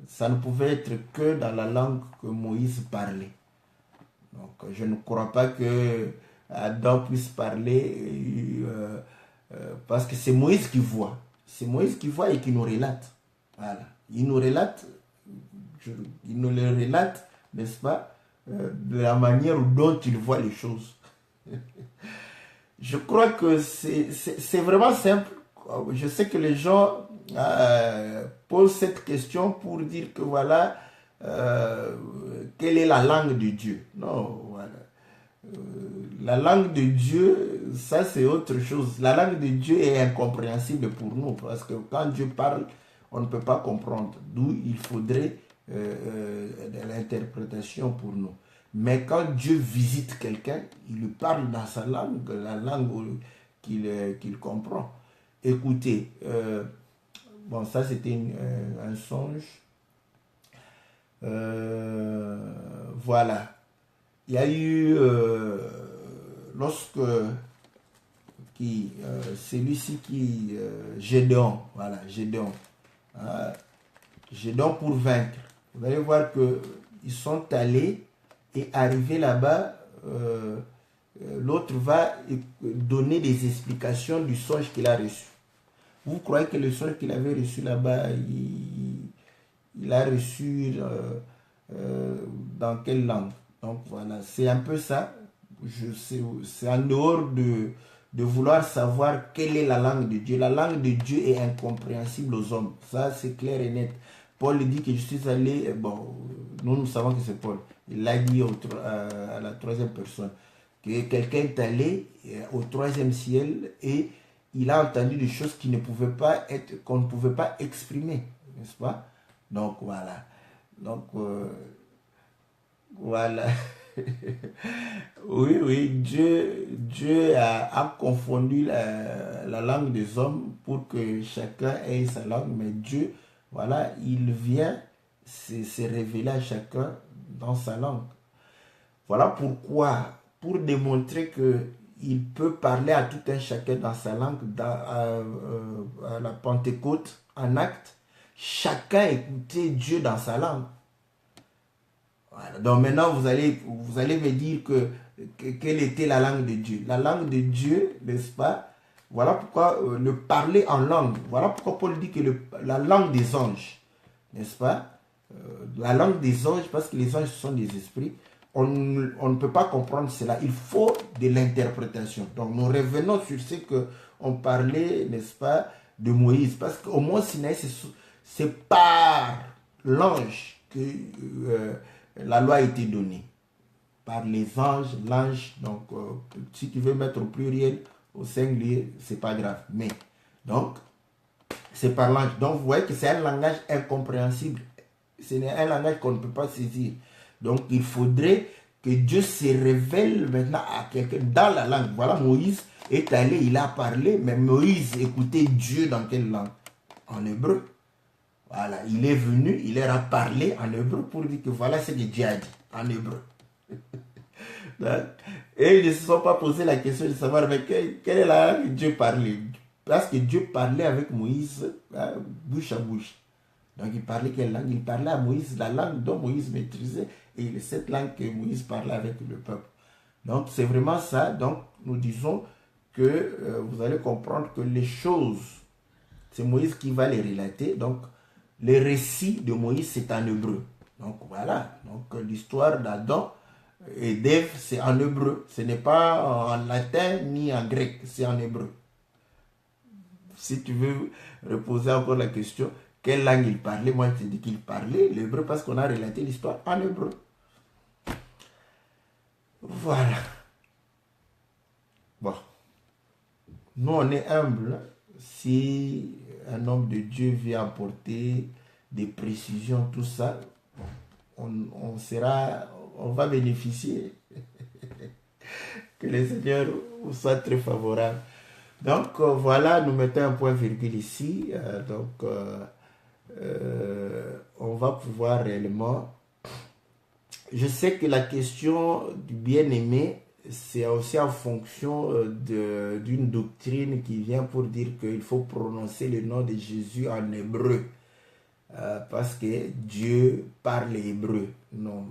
ça ne pouvait être que dans la langue que Moïse parlait. Donc, je ne crois pas que Adam puisse parler parce que c'est Moïse qui voit. C'est Moïse qui voit et qui nous relate. Voilà. Il nous relate, il nous le relate, n'est-ce pas, de la manière dont il voit les choses. Je crois que c'est vraiment simple. Je sais que les gens posent cette question pour dire que voilà, quelle est la langue de Dieu? Non, voilà. La langue de Dieu, ça c'est autre chose. La langue de Dieu est incompréhensible pour nous parce que quand Dieu parle, on ne peut pas comprendre. D'où il faudrait de l'interprétation pour nous. Mais quand Dieu visite quelqu'un, il lui parle dans sa langue, la langue qu'il comprend. Écoutez, bon, ça c'était un songe. Voilà. Il y a eu, lorsque celui-ci qui, Gédéon, voilà, Gédéon. Gédéon pour vaincre. Vous allez voir qu'ils sont allés et arrivés là-bas, l'autre va donner des explications du songe qu'il a reçu. Vous croyez que le songe qu'il avait reçu là-bas, il a reçu dans quelle langue? Donc voilà, c'est un peu ça. C'est en dehors de vouloir savoir quelle est la langue de Dieu. La langue de Dieu est incompréhensible aux hommes. Ça, c'est clair et net. Paul dit que je suis allé... Bon, nous savons que c'est Paul. Il l'a dit à la troisième personne. Que quelqu'un est allé au troisième ciel et il a entendu des choses qui ne pouvaient pas être, qu'on ne pouvait pas exprimer. N'est-ce pas? Donc, voilà. Donc, voilà. Oui, Dieu a confondu la langue des hommes pour que chacun ait sa langue, mais Dieu, voilà, il vient se révéler à chacun dans sa langue. Voilà pourquoi, pour démontrer qu'il peut parler à tout un chacun dans sa langue, à la Pentecôte, en acte, chacun écoutait Dieu dans sa langue. Voilà. Donc maintenant, vous allez me dire quelle était la langue de Dieu. La langue de Dieu, n'est-ce pas? Voilà pourquoi le parler en langue. Voilà pourquoi Paul dit que la langue des anges, n'est-ce pas? La langue des anges, parce que les anges sont des esprits, on ne peut pas comprendre cela. Il faut de l'interprétation. Donc nous revenons sur ce qu'on parlait, n'est-ce pas, de Moïse. Parce qu'au Mont Sinaï, c'est par l'ange que la loi a été donnée. Par les anges, l'ange. Donc si tu veux mettre au pluriel, au singulier, c'est pas grave. Mais, donc, c'est par l'ange. Donc vous voyez que c'est un langage incompréhensible. C'est un langage qu'on ne peut pas saisir. Donc il faudrait que Dieu se révèle maintenant à quelqu'un dans la langue. Voilà, Moïse est allé, il a parlé, mais Moïse écoutait Dieu dans quelle langue? En hébreu. Voilà, il est venu, il leur a parlé en hébreu pour dire que voilà ce que Dieu a dit en hébreu. Et ils ne se sont pas posé la question de savoir mais quelle est la langue que Dieu parlait. Parce que Dieu parlait avec Moïse bouche à bouche. Donc il parlait quelle langue? Il parlait à Moïse la langue dont Moïse maîtrisait et cette langue que Moïse parlait avec le peuple. Donc c'est vraiment ça. Donc nous disons que vous allez comprendre que les choses, c'est Moïse qui va les relater. Donc le récit de Moïse c'est en hébreu. Donc voilà. Donc l'histoire d'Adam et d'Ève c'est en hébreu. Ce n'est pas en latin ni en grec, c'est en hébreu. si tu veux reposer encore la question, quelle langue il parlait? Moi, je te dis qu'il parlait l'hébreu parce qu'on a relaté l'histoire en hébreu. Voilà. Bon. Nous, on est humble. Si un homme de Dieu vient apporter des précisions, tout ça, on va bénéficier. Que le Seigneur vous soit très favorable. Donc, voilà, nous mettons un point virgule ici. On va pouvoir réellement... Je sais que la question du bien-aimé, c'est aussi en fonction d'une doctrine qui vient pour dire qu'il faut prononcer le nom de Jésus en hébreu. Parce que Dieu parle hébreu. Non,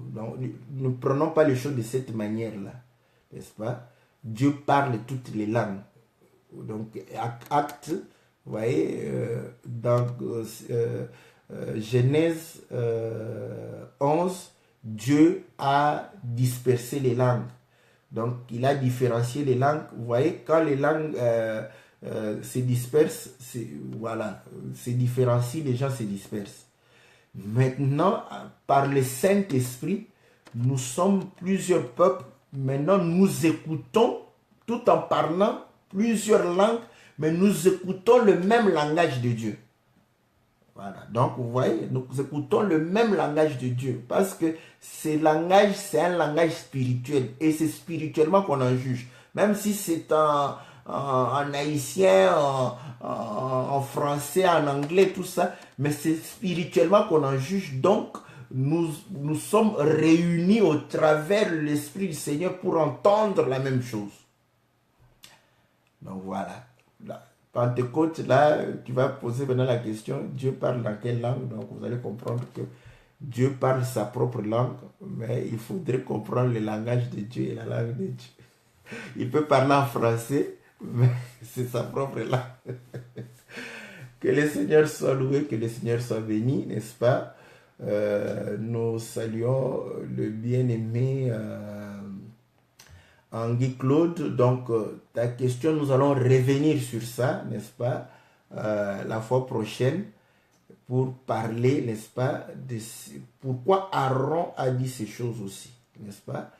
ne prenons pas les choses de cette manière-là. N'est-ce pas? Dieu parle toutes les langues. Donc, acte, vous voyez, dans Genèse 11, Dieu a dispersé les langues. Donc, il a différencié les langues. Vous voyez, quand les langues se dispersent, voilà, se différencient, les gens se dispersent. Maintenant, par le Saint-Esprit, nous sommes plusieurs peuples. Maintenant, nous écoutons, tout en parlant plusieurs langues, mais nous écoutons le même langage de Dieu. Voilà. Donc, vous voyez, nous écoutons le même langage de Dieu. Parce que ce langage, c'est un langage spirituel. Et c'est spirituellement qu'on en juge. Même si c'est en haïtien, en français, en anglais, tout ça. Mais c'est spirituellement qu'on en juge. Donc, nous sommes réunis au travers de l'Esprit du Seigneur pour entendre la même chose. Donc, voilà. Là. Pentecôte, là, tu vas poser maintenant la question, Dieu parle dans quelle langue? Donc vous allez comprendre que Dieu parle sa propre langue, mais il faudrait comprendre le langage de Dieu et la langue de Dieu. Il peut parler en français, mais c'est sa propre langue. Que le Seigneur soit loué, que le Seigneur soit béni, n'est-ce pas? Nous saluons le bien-aimé Henri Claude. Donc, ta question, nous allons revenir sur ça, n'est-ce pas, la fois prochaine, pour parler, n'est-ce pas, de pourquoi Aaron a dit ces choses aussi, n'est-ce pas?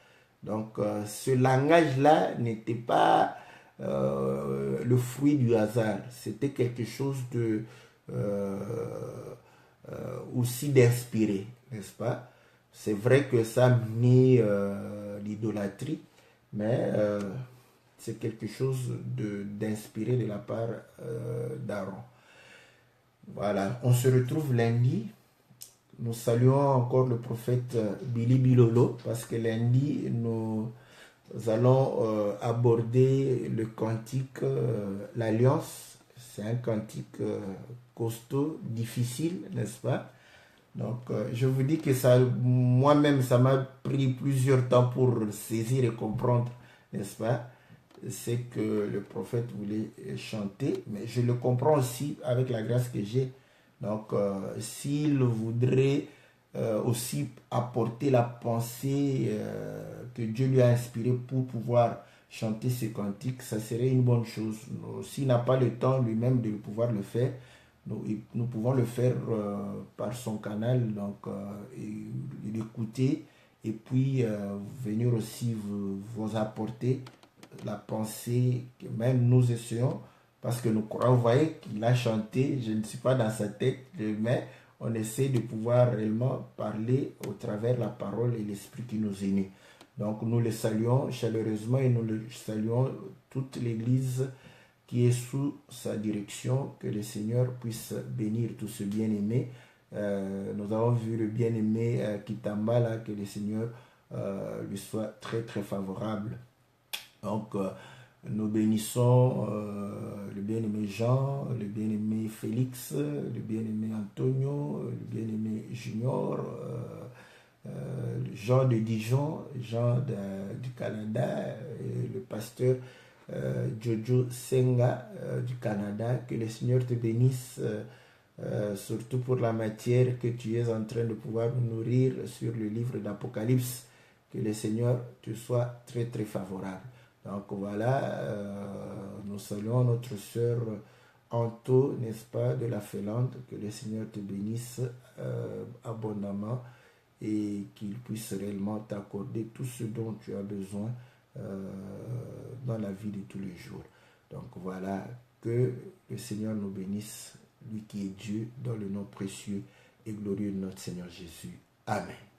Donc, ce langage-là n'était pas le fruit du hasard, c'était quelque chose de aussi d'inspiré, n'est-ce pas? C'est vrai que ça a mis l'idolâtrie, mais c'est quelque chose d'inspiré de la part d'Aaron. Voilà, on se retrouve lundi. Nous saluons encore le prophète Billy Bilolo parce que lundi, nous allons aborder le cantique l'Alliance. C'est un cantique costaud, difficile, n'est-ce pas? Donc, je vous dis que ça, moi-même, ça m'a pris plusieurs temps pour saisir et comprendre, n'est-ce pas? C'est que le prophète voulait chanter, mais je le comprends aussi avec la grâce que j'ai. Donc, s'il voudrait aussi apporter la pensée que Dieu lui a inspirée pour pouvoir chanter ce cantique, ça serait une bonne chose. S'il n'a pas le temps lui-même de pouvoir le faire, nous pouvons le faire par son canal, donc l'écouter et puis venir aussi vous apporter la pensée que même nous essayons, parce que nous croyons, vous voyez qu'il a chanté, je ne suis pas dans sa tête, mais on essaie de pouvoir réellement parler au travers de la parole et l'esprit qui nous unit. Donc nous le saluons chaleureusement et nous le saluons toute l'église qui est sous sa direction, que le Seigneur puisse bénir tout ce bien-aimé. Nous avons vu le bien-aimé Kitamba, là, que le Seigneur lui soit très très favorable. Donc, nous bénissons le bien-aimé Jean, le bien-aimé Félix, le bien-aimé Antonio, le bien-aimé Junior, Jean de Dijon, Jean du Canada, et le pasteur Jojo Senga du Canada. Que le Seigneur te bénisse, surtout pour la matière que tu es en train de pouvoir nourrir sur le livre d'Apocalypse. Que le Seigneur te soit très très favorable. Donc voilà, nous saluons notre sœur Anto, n'est-ce pas, de la Finlande. Que le Seigneur te bénisse abondamment et qu'il puisse réellement t'accorder tout ce dont tu as besoin dans la vie de tous les jours. Donc voilà, que le Seigneur nous bénisse, lui qui est Dieu, dans le nom précieux et glorieux de notre Seigneur Jésus. Amen.